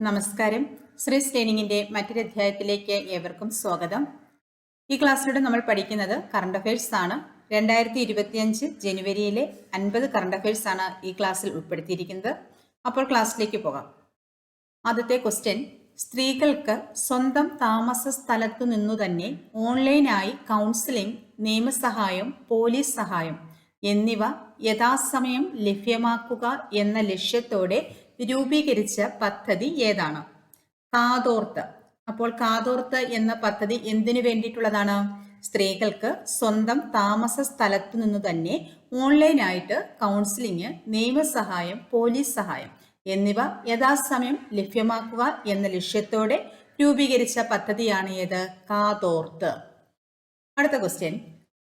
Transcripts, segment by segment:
നമസ്കാരം. ശ്രീസ് ലേണിംഗിന്റെ മറ്റൊരു അധ്യായത്തിലേക്ക് ഏവർക്കും സ്വാഗതം. ഈ ക്ലാസ്സിലൂടെ നമ്മൾ പഠിക്കുന്നത് കറണ്ട് അഫയേഴ്സ് ആണ്. 2025 ജനുവരിയിലെ 50 കറണ്ട് അഫയേഴ്സ് ആണ് ഈ ക്ലാസ്സിൽ ഉൾപ്പെടുത്തിയിരിക്കുന്നത്. അപ്പോൾ ക്ലാസ്സിലേക്ക് പോകാം. ആദ്യത്തെ ക്വസ്റ്റ്യൻ: സ്ത്രീകൾക്ക് സ്വന്തം താമസ സ്ഥലത്തു നിന്നു തന്നെ ഓൺലൈനായി കൗൺസിലിംഗ്, നിയമസഹായം, പോലീസ് സഹായം എന്നിവ യഥാസമയം ലഭ്യമാക്കുക എന്ന ലക്ഷ്യത്തോടെ രൂപീകരിച്ച പദ്ധതി ഏതാണ്? കാതോർത്ത്. അപ്പോൾ കാതോർത്ത് എന്ന പദ്ധതി എന്തിനു വേണ്ടിയിട്ടുള്ളതാണ്? സ്ത്രീകൾക്ക് സ്വന്തം താമസ സ്ഥലത്തു നിന്ന് തന്നെ ഓൺലൈനായിട്ട് കൗൺസിലിംഗ്, നിയമസഹായം, പോലീസ് സഹായം എന്നിവ യഥാസമയം ലഭ്യമാക്കുക എന്ന ലക്ഷ്യത്തോടെ രൂപീകരിച്ച പദ്ധതിയാണ് ഏത്? കാതോർത്ത്. അടുത്ത ക്വസ്റ്റ്യൻ: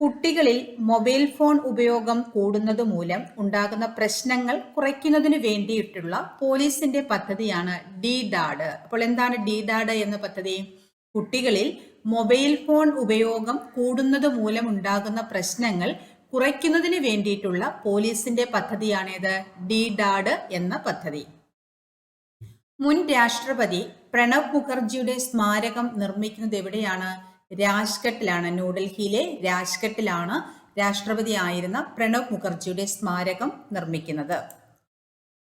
കുട്ടികളിൽ മൊബൈൽ ഫോൺ ഉപയോഗം കൂടുന്നത് മൂലം ഉണ്ടാകുന്ന പ്രശ്നങ്ങൾ കുറയ്ക്കുന്നതിന് വേണ്ടിയിട്ടുള്ള പോലീസിന്റെ പദ്ധതിയാണ് DDAD. അപ്പോൾ എന്താണ് DDAD എന്ന പദ്ധതി? കുട്ടികളിൽ മൊബൈൽ ഫോൺ ഉപയോഗം കൂടുന്നത് മൂലം ഉണ്ടാകുന്ന പ്രശ്നങ്ങൾ കുറയ്ക്കുന്നതിന് വേണ്ടിയിട്ടുള്ള പോലീസിന്റെ പദ്ധതിയാണേത്? DDAD എന്ന പദ്ധതി. മുൻ രാഷ്ട്രപതി പ്രണബ് മുഖർജിയുടെ സ്മാരകം നിർമ്മിക്കുന്നത് എവിടെയാണ്? രാജ്ഘട്ടിലാണ്. ന്യൂഡൽഹിയിലെ രാജ്ഘട്ടിലാണ് രാഷ്ട്രപതി ആയിരുന്ന പ്രണബ് മുഖർജിയുടെ സ്മാരകം നിർമ്മിക്കുന്നത്.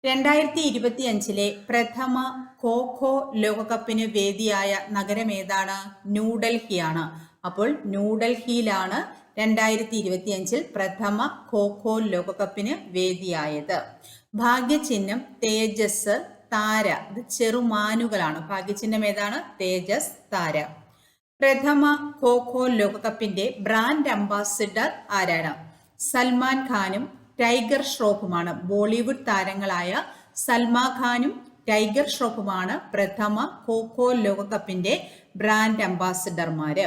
2025 പ്രഥമ ഖോ ലോകകപ്പിന് വേദിയായ നഗരം ഏതാണ്? ന്യൂഡൽഹിയാണ്. അപ്പോൾ ന്യൂഡൽഹിയിലാണ് 2025 പ്രഥമ ഖോ ലോകകപ്പിന് വേദിയായത്. ഭാഗ്യചിഹ്നം തേജസ്, താര. ഇത് ചെറുമാനുകളാണ്. ഭാഗ്യചിഹ്നം ഏതാണ്? തേജസ്, താര. പ്രഥമ ഖോ ലോകകപ്പിന്റെ ബ്രാൻഡ് അംബാസിഡർ ആരാണ്? സൽമാൻ ഖാനും ടൈഗർ ഷ്രോഫുമാണ്. ബോളിവുഡ് താരങ്ങളായ സൽമാൻ ഖാനും ടൈഗർ ഷ്രോഫുമാണ് പ്രഥമ ഖോ ലോകകപ്പിന്റെ ബ്രാൻഡ് അംബാസിഡർമാര്.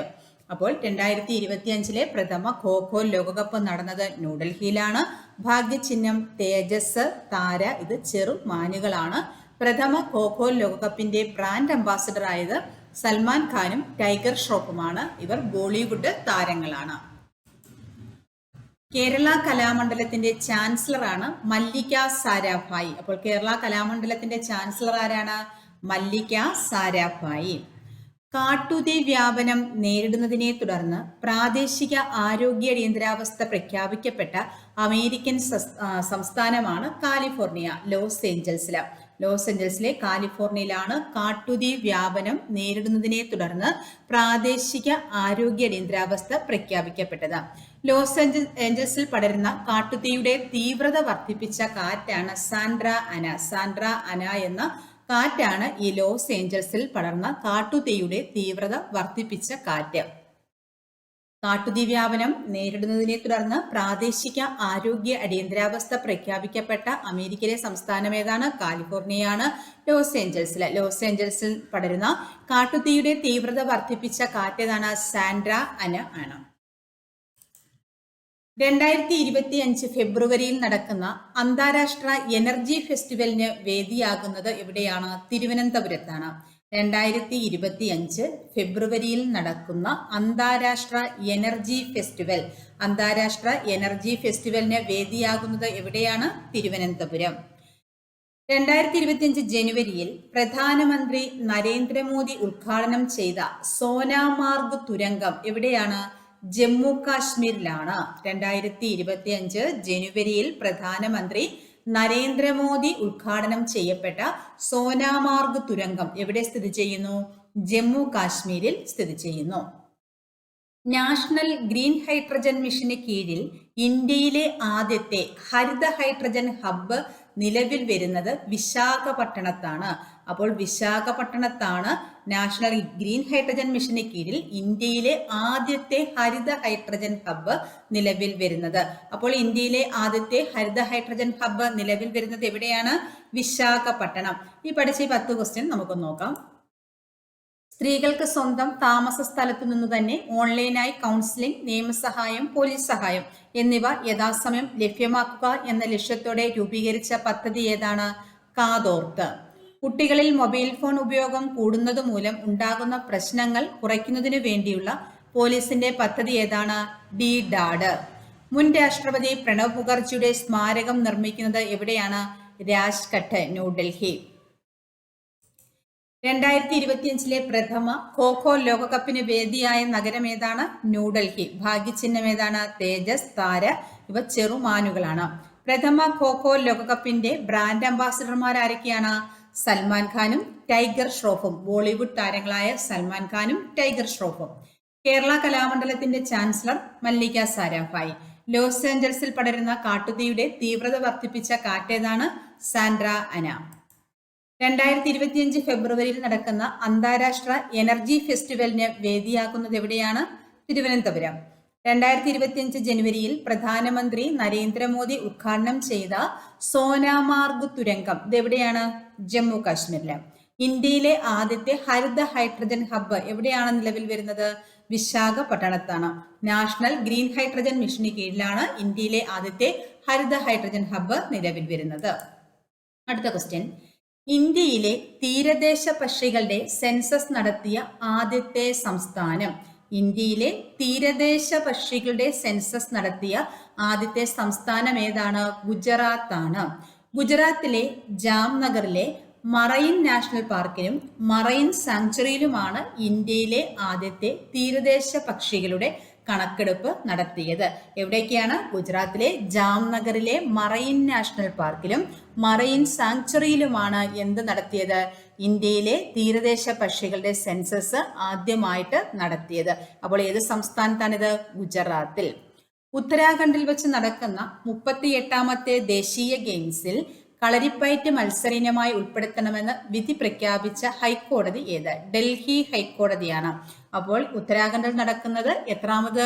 അപ്പോൾ 2025 പ്രഥമ ഖോ ലോകകപ്പ് നടന്നത് ന്യൂഡൽഹിയിലാണ്. ഭാഗ്യചിഹ്നം തേജസ്, താര. ഇത് ചെറുമാനുകളാണ്. പ്രഥമ ഖോ ലോകകപ്പിന്റെ ബ്രാൻഡ് അംബാസിഡർ ആയത് സൽമാൻ ഖാനും ടൈഗർ ഷ്രോഫുമാണ്. ഇവർ ബോളിവുഡ് താരങ്ങളാണ്. കേരള കലാമണ്ഡലത്തിന്റെ ചാൻസലറാണ് മല്ലിക സാരാഭായി. അപ്പോൾ കേരള കലാമണ്ഡലത്തിന്റെ ചാൻസലർ ആരാണ്? മല്ലിക സാരാഭായി. കാട്ടുതീ വ്യാപനം നേരിടുന്നതിനെ തുടർന്ന് പ്രാദേശിക ആരോഗ്യ അടിയന്തരാവസ്ഥ പ്രഖ്യാപിക്കപ്പെട്ട അമേരിക്കൻ സംസ്ഥാനമാണ് കാലിഫോർണിയ. ലോസ് ഏഞ്ചൽസിലെ കാലിഫോർണിയയിലാണ് കാട്ടുതീ വ്യാപനം നേരിടുന്നതിനെ തുടർന്ന് പ്രാദേശിക ആരോഗ്യ അടിയന്തരാവസ്ഥ പ്രഖ്യാപിക്കപ്പെട്ടത്. ലോസ് ഏഞ്ചൽസിൽ പടരുന്ന കാട്ടുതീയുടെ തീവ്രത വർദ്ധിപ്പിച്ച കാറ്റാണ് സാൻഡ്ര അന എന്ന കാറ്റാണ് ഈ ലോസ് ഏഞ്ചൽസിൽ പടർന്ന കാട്ടുതീയുടെ തീവ്രത വർദ്ധിപ്പിച്ച കാറ്റ്. കാട്ടുതീ വ്യാപനം നേരിടുന്നതിനെ തുടർന്ന് പ്രാദേശിക ആരോഗ്യ അടിയന്തരാവസ്ഥ പ്രഖ്യാപിക്കപ്പെട്ട അമേരിക്കയിലെ സംസ്ഥാനം ഏതാണ്? കാലിഫോർണിയയാണ്. ലോസ് ഏഞ്ചൽസിൽ പടരുന്ന കാട്ടുതീയുടെ തീവ്രത വർദ്ധിപ്പിച്ച കാറ്റേതാണ്? സാൻഡ്ര അന ആണ്. 2025 ഫെബ്രുവരിയിൽ നടക്കുന്ന അന്താരാഷ്ട്ര എനർജി ഫെസ്റ്റിവലിന് വേദിയാകുന്നത് എവിടെയാണ്? തിരുവനന്തപുരത്താണ്. 2025 ഫെബ്രുവരിയിൽ നടക്കുന്ന അന്താരാഷ്ട്ര എനർജി ഫെസ്റ്റിവലിന് വേദിയാകുന്നത് എവിടെയാണ്? തിരുവനന്തപുരം. 2025 ജനുവരിയിൽ പ്രധാനമന്ത്രി നരേന്ദ്രമോദി ഉദ്ഘാടനം ചെയ്ത സോനാമാർഗ് തുരങ്കം എവിടെയാണ്? ജമ്മു കാശ്മീരിലാണ്. 2025 ജനുവരിയിൽ പ്രധാനമന്ത്രി നരേന്ദ്രമോദി ഉദ്ഘാടനം ചെയ്യപ്പെട്ട സോനാമാർഗ് തുരങ്കം എവിടെ സ്ഥിതി ചെയ്യുന്നു? ജമ്മു കാശ്മീരിൽ സ്ഥിതി ചെയ്യുന്നു. നാഷണൽ ഗ്രീൻ ഹൈഡ്രജൻ മിഷന് കീഴിൽ ഇന്ത്യയിലെ ആദ്യത്തെ ഹരിത ഹൈഡ്രജൻ ഹബ്ബ് നിലവിൽ വരുന്നത് വിശാഖപട്ടണത്താണ്. അപ്പോൾ വിശാഖപട്ടണത്താണ് നാഷണൽ ഗ്രീൻ ഹൈഡ്രജൻ മിഷന് കീഴിൽ ഇന്ത്യയിലെ ആദ്യത്തെ ഹരിത ഹൈഡ്രജൻ ഹബ്ബ് നിലവിൽ വരുന്നത്. അപ്പോൾ ഇന്ത്യയിലെ ആദ്യത്തെ ഹരിത ഹൈഡ്രജൻ ഹബ്ബ് നിലവിൽ വരുന്നത് എവിടെയാണ്? വിശാഖപട്ടണം. ഈ പഠിച്ച 10 ക്വസ്റ്റ്യൻ നമുക്ക് നോക്കാം. സ്ത്രീകൾക്ക് സ്വന്തം താമസ സ്ഥലത്തു നിന്ന് തന്നെ ഓൺലൈനായി കൗൺസിലിംഗ്, നിയമസഹായം, പോലീസ് സഹായം എന്നിവ യഥാസമയം ലഭ്യമാക്കുക എന്ന ലക്ഷ്യത്തോടെ രൂപീകരിച്ച പദ്ധതി ഏതാണ്? കാതോർത്ത്. കുട്ടികളിൽ മൊബൈൽ ഫോൺ ഉപയോഗം കൂടുന്നത് മൂലം ഉണ്ടാകുന്ന പ്രശ്നങ്ങൾ കുറയ്ക്കുന്നതിന് വേണ്ടിയുള്ള പോലീസിന്റെ പദ്ധതി ഏതാണ്? DDAD. മുൻ രാഷ്ട്രപതി പ്രണബ് മുഖർജിയുടെ സ്മാരകം നിർമ്മിക്കുന്നത് എവിടെയാണ്? രാജ്ഘട്ട്, ന്യൂഡൽഹി. 2025 പ്രഥമ ഖോഖോ ലോകകപ്പിന് വേദിയായ നഗരം ഏതാണ്? ന്യൂഡൽഹി. ഭാഗ്യചിഹ്നം ഏതാണ്? തേജസ്, താര. ഇവ ചെറുമാനുകളാണ്. പ്രഥമ ഖോഖോ ലോകകപ്പിന്റെ ബ്രാൻഡ് അംബാസിഡർമാർ ആരൊക്കെയാണ്? സൽമാൻ ഖാനും ടൈഗർ ഷ്രോഫും. ബോളിവുഡ് താരങ്ങളായ സൽമാൻ ഖാനും ടൈഗർ ഷ്രോഫും. കേരള കലാമണ്ഡലത്തിന്റെ ചാൻസലർ മല്ലിക സാരാഭായ്. ലോസ് ഏഞ്ചൽസിൽ പടരുന്ന കാട്ടുതീയുടെ തീവ്രത വർദ്ധിപ്പിച്ച കാറ്റേതാണ്? സാൻഡ്ര അന. 2025 ഫെബ്രുവരിയിൽ നടക്കുന്ന അന്താരാഷ്ട്ര എനർജി ഫെസ്റ്റിവലിന് വേദിയാക്കുന്നത് എവിടെയാണ്? തിരുവനന്തപുരം. 2025 ജനുവരിയിൽ പ്രധാനമന്ത്രി നരേന്ദ്രമോദി ഉദ്ഘാടനം ചെയ്ത സോനാമാർഗ് തുരങ്കം ഇതെവിടെയാണ്? ജമ്മു കാശ്മീരിലെ. ഇന്ത്യയിലെ ആദ്യത്തെ ഹരിത ഹൈഡ്രജൻ ഹബ്ബ് എവിടെയാണ് നിലവിൽ വരുന്നത്? വിശാഖപട്ടണത്താണ്. നാഷണൽ ഗ്രീൻ ഹൈഡ്രജൻ മിഷന് കീഴിലാണ് ഇന്ത്യയിലെ ആദ്യത്തെ ഹരിത ഹൈഡ്രജൻ ഹബ്ബ് നിലവിൽ വരുന്നത്. അടുത്ത ക്വസ്റ്റ്യൻ, ഇന്ത്യയിലെ തീരദേശ പക്ഷികളുടെ സെൻസസ് നടത്തിയ ആദ്യത്തെ സംസ്ഥാനം. ഇന്ത്യയിലെ തീരദേശ പക്ഷികളുടെ സെൻസസ് നടത്തിയ ആദ്യത്തെ സംസ്ഥാനം ഏതാണ്? ഗുജറാത്താണ്. ഗുജറാത്തിലെ ജാംനഗറിലെ മറൈൻ നാഷണൽ പാർക്കിലും മറൈൻ സാങ്ച്വറിയിലുമാണ് ഇന്ത്യയിലെ ആദ്യത്തെ തീരദേശ പക്ഷികളുടെ കണക്കെടുപ്പ് നടത്തിയത്. എവിടേക്കാണ്? ഗുജറാത്തിലെ ജാംനഗറിലെ മറൈൻ നാഷണൽ പാർക്കിലും മറൈൻ സാങ്ച്വറിയിലുമാണ് എന്ത് നടത്തിയത്? ഇന്ത്യയിലെ തീരദേശ പക്ഷികളുടെ സെൻസസ് ആദ്യമായിട്ട് നടത്തിയത്. അപ്പോൾ ഏത് സംസ്ഥാനത്താണിത്? ഗുജറാത്തിൽ. ഉത്തരാഖണ്ഡിൽ വെച്ച് നടക്കുന്ന 38ാമത്തെ ദേശീയ ഗെയിംസിൽ കളരിപ്പയറ്റ് മത്സര ഇനമായി ഉൾപ്പെടുത്തണമെന്ന് വിധി പ്രഖ്യാപിച്ച ഹൈക്കോടതി ഏത്? ഡൽഹി ഹൈക്കോടതിയാണ്. അപ്പോൾ ഉത്തരാഖണ്ഡിൽ നടക്കുന്നത് എത്രാമത്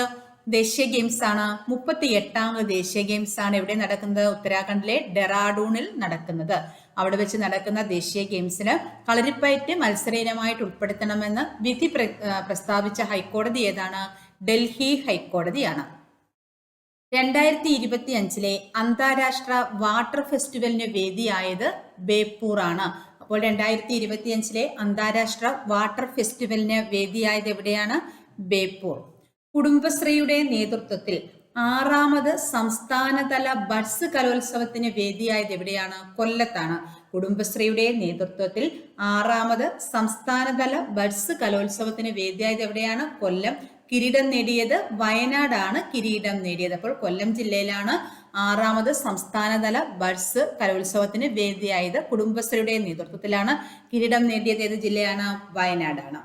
ദേശീയ ഗെയിംസ് ആണ്? 38ാമത് ദേശീയ ഗെയിംസ് ആണ് എവിടെ നടക്കുന്നത്? ഉത്തരാഖണ്ഡിലെ ഡെറാഡൂണിൽ നടക്കുന്നത്. അവിടെ വെച്ച് നടക്കുന്ന ദേശീയ ഗെയിംസിന് കളരിപ്പയറ്റ് മത്സര ഇനമായിട്ട് ഉൾപ്പെടുത്തണമെന്ന് വിധി പ്രസ്താവിച്ച ഹൈക്കോടതി ഏതാണ്? ഡൽഹി ഹൈക്കോടതിയാണ്. 2025 അന്താരാഷ്ട്ര വാട്ടർ ഫെസ്റ്റിവലിന് വേദിയായത് ബേപ്പൂർ ആണ്. അപ്പോൾ 2025 അന്താരാഷ്ട്ര വാട്ടർ ഫെസ്റ്റിവലിന് വേദിയായത് എവിടെയാണ്? ബേപ്പൂർ. കുടുംബശ്രീയുടെ നേതൃത്വത്തിൽ 6ാമത് സംസ്ഥാനതല ബഡ്സ് കലോത്സവത്തിന് വേദിയായത് എവിടെയാണ്? കൊല്ലത്താണ്. കുടുംബശ്രീയുടെ നേതൃത്വത്തിൽ 6ാമത് സംസ്ഥാനതല ബഡ്സ് കലോത്സവത്തിന് വേദിയായത് എവിടെയാണ്? കൊല്ലം. കിരീടം നേടിയത് വയനാടാണ് കിരീടം നേടിയത്. അപ്പോൾ കൊല്ലം ജില്ലയിലാണ് 6ാമത് സംസ്ഥാനതല ബഡ്സ് കലോത്സവത്തിന് വേദിയായത്. കുടുംബശ്രീയുടെ നേതൃത്വത്തിലാണ്. കിരീടം നേടിയത് ഏത് ജില്ലയാണ്? വയനാടാണ്.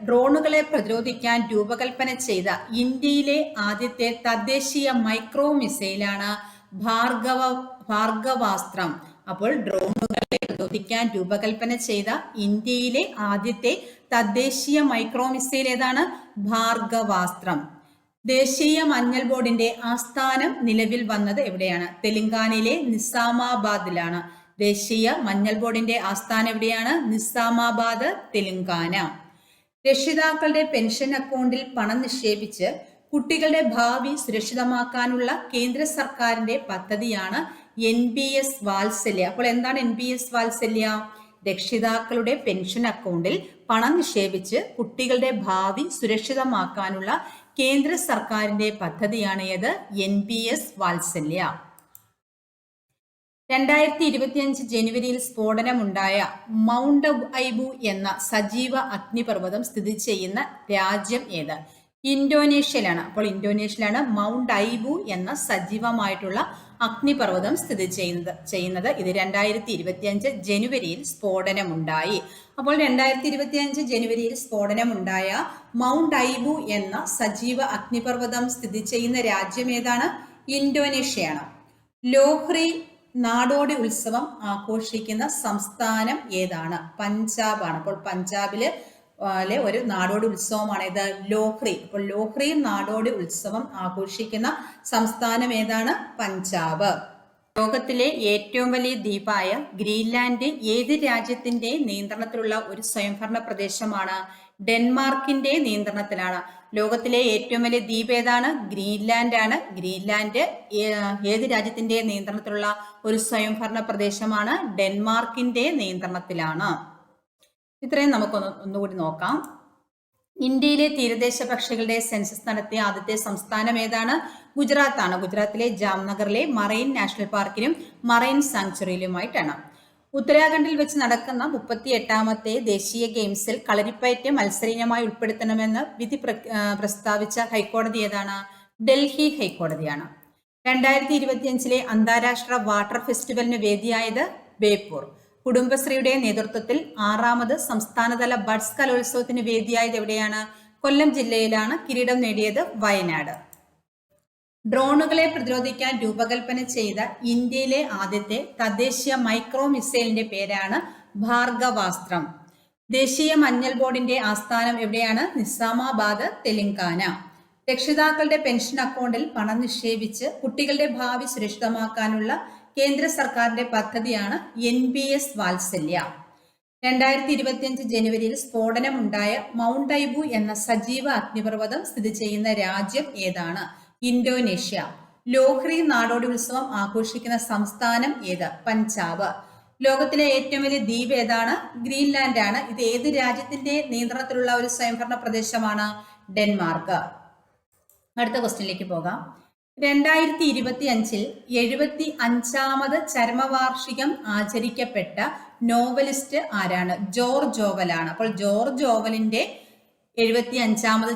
ഡ്രോണുകളെ പ്രതിരോധിക്കാൻ രൂപകൽപ്പന ചെയ്ത ഇന്ത്യയിലെ ആദ്യത്തെ തദ്ദേശീയ മൈക്രോ മിസൈലാണ് ഭാർഗവാസ്ത്രം. അപ്പോൾ ഡ്രോണുകളെ പ്രതിരോധിക്കാൻ രൂപകൽപ്പന ചെയ്ത ഇന്ത്യയിലെ ആദ്യത്തെ തദ്ദേശീയ മൈക്രോ മിസൈൽ ഏതാണ്? ഭാർഗവാസ്ത്രം. ദേശീയ മഞ്ഞൾ ബോർഡിന്റെ ആസ്ഥാനം നിലവിൽ വന്നത് എവിടെയാണ്? തെലങ്കാനയിലെ നിസാമാബാദിലാണ്. ദേശീയ മഞ്ഞൾ ബോർഡിന്റെ ആസ്ഥാനം എവിടെയാണ്? നിസാമാബാദ്, തെലങ്കാന. രക്ഷിതാക്കളുടെ പെൻഷൻ അക്കൗണ്ടിൽ പണം നിക്ഷേപിച്ച് കുട്ടികളുടെ ഭാവി സുരക്ഷിതമാക്കാനുള്ള കേന്ദ്ര സർക്കാരിന്റെ പദ്ധതിയാണ് NPS വാത്സല്യ. അപ്പോൾ എന്താണ് NPS വാത്സല്യ? രക്ഷിതാക്കളുടെ പെൻഷൻ അക്കൗണ്ടിൽ പണം നിക്ഷേപിച്ച് കുട്ടികളുടെ ഭാവി സുരക്ഷിതമാക്കാനുള്ള കേന്ദ്ര സർക്കാരിന്റെ പദ്ധതിയാണ് ഏത്? NPS വാത്സല്യ. 2025 ജനുവരിയിൽ സ്ഫോടനമുണ്ടായ മൗണ്ട് ഐബു എന്ന സജീവ അഗ്നിപർവ്വതം സ്ഥിതി ചെയ്യുന്ന രാജ്യം ഏത്? ഇന്തോനേഷ്യയിലാണ്. അപ്പോൾ ഇന്തോനേഷ്യയിലാണ് മൗണ്ട് ഐബു എന്ന സജീവമായിട്ടുള്ള അഗ്നിപർവ്വതം സ്ഥിതി ചെയ്യുന്നത്. ഇത് 2025 ജനുവരിയിൽ സ്ഫോടനമുണ്ടായി. അപ്പോൾ 2025 ജനുവരിയിൽ സ്ഫോടനമുണ്ടായ മൗണ്ട് ഐബു എന്ന സജീവ അഗ്നിപർവ്വതം സ്ഥിതി ചെയ്യുന്ന രാജ്യം ഏതാണ്? ഇന്തോനേഷ്യയാണ്. ലോഹ്രി നാടോടി ഉത്സവം ആഘോഷിക്കുന്ന സംസ്ഥാനം ഏതാണ്? പഞ്ചാബാണ്. അപ്പോൾ പഞ്ചാബില് ഒരു നാടോടി ഉത്സവമാണ് ഇത് ലോഹ്രി. അപ്പോൾ ലോഹ്രി നാടോടി ഉത്സവം ആഘോഷിക്കുന്ന സംസ്ഥാനം ഏതാണ്? പഞ്ചാബ്. ലോകത്തിലെ ഏറ്റവും വലിയ ദ്വീപായ ഗ്രീൻലാൻഡ് ഏത് രാജ്യത്തിന്റെ നിയന്ത്രണത്തിലുള്ള ഒരു സ്വയംഭരണ പ്രദേശമാണ്? ഡെൻമാർക്കിന്റെ നിയന്ത്രണത്തിലാണ്. ലോകത്തിലെ ഏറ്റവും വലിയ ദ്വീപ് ഏതാണ്? ഗ്രീൻലാൻഡ് ആണ്. ഗ്രീൻലാൻഡ് ഏത് രാജ്യത്തിന്റെ നിയന്ത്രണത്തിലുള്ള ഒരു സ്വയംഭരണ പ്രദേശമാണ്? ഡെൻമാർക്കിന്റെ നിയന്ത്രണത്തിലാണ്. ഇത്രയും ഒന്നുകൂടി നോക്കാം. ഇന്ത്യയിലെ തീരദേശ പക്ഷികളുടെ സെൻസസ് നടത്തിയ ആദ്യത്തെ സംസ്ഥാനം ഏതാണ്? ഗുജറാത്താണ്. ഗുജറാത്തിലെ ജാംനഗറിലെ മറൈൻ നാഷണൽ പാർക്കിലും മറൈൻ സാങ്ച്വറിയിലുമായിട്ടാണ്. ഉത്തരാഖണ്ഡിൽ വെച്ച് നടക്കുന്ന 38ാമത്തെ ദേശീയ ഗെയിംസിൽ കളരിപ്പയറ്റ് മത്സരീനമായി ഉൾപ്പെടുത്തണമെന്ന് വിധി പ്രസ്താവിച്ച ഹൈക്കോടതി ഏതാണ്? ഡൽഹി ഹൈക്കോടതിയാണ്. 2025 അന്താരാഷ്ട്ര വാട്ടർ ഫെസ്റ്റിവലിന് വേദിയായത് ബേപ്പൂർ. കുടുംബശ്രീയുടെ നേതൃത്വത്തിൽ 6ാമത് സംസ്ഥാനതല ബഡ്സ് കലോത്സവത്തിന് വേദിയായത് എവിടെയാണ്? കൊല്ലം ജില്ലയിലാണ്. കിരീടം നേടിയത് വയനാട്. ഡ്രോണുകളെ പ്രതിരോധിക്കാൻ രൂപകൽപ്പന ചെയ്ത ഇന്ത്യയിലെ ആദ്യത്തെ തദ്ദേശീയ മൈക്രോ മിസൈലിന്റെ പേരാണ് ഭാർഗവാസ്ത്രം. ദേശീയ മഞ്ഞൾ ബോർഡിന്റെ ആസ്ഥാനം എവിടെയാണ്? നിസാമാബാദ്, തെലങ്കാന. രക്ഷിതാക്കളുടെ പെൻഷൻ അക്കൗണ്ടിൽ പണം നിക്ഷേപിച്ച് കുട്ടികളുടെ ഭാവി സുരക്ഷിതമാക്കാനുള്ള കേന്ദ്ര സർക്കാരിന്റെ പദ്ധതിയാണ് NPS വാത്സല്യ. 2025 ജനുവരിയിൽ സ്ഫോടനമുണ്ടായ മൗണ്ട് ഐബു എന്ന സജീവ അഗ്നിപർവ്വതം സ്ഥിതി ചെയ്യുന്ന രാജ്യം ഏതാണ്? ഇന്തോനേഷ്യ. ലോഹ്രി നാടോടി ഉത്സവം ആഘോഷിക്കുന്ന സംസ്ഥാനം ഏത്? പഞ്ചാബ്. ലോകത്തിലെ ഏറ്റവും വലിയ ദ്വീപ് ഏതാണ്? ഗ്രീൻലാൻഡ് ആണ്. ഇത് ഏത് രാജ്യത്തിന്റെ നിയന്ത്രണത്തിലുള്ള ഒരു സ്വയംഭരണ പ്രദേശമാണ്? ഡെൻമാർക്ക്. അടുത്ത ക്വസ്റ്റ്യനിലേക്ക് പോകാം. 2025 75ാമത് ചരമവാർഷികം ആചരിക്കപ്പെട്ട നോവലിസ്റ്റ് ആരാണ്? ജോർജ് ഓവലാണ്. അപ്പോൾ ജോർജ് ഓവലിന്റെ 75ാമത്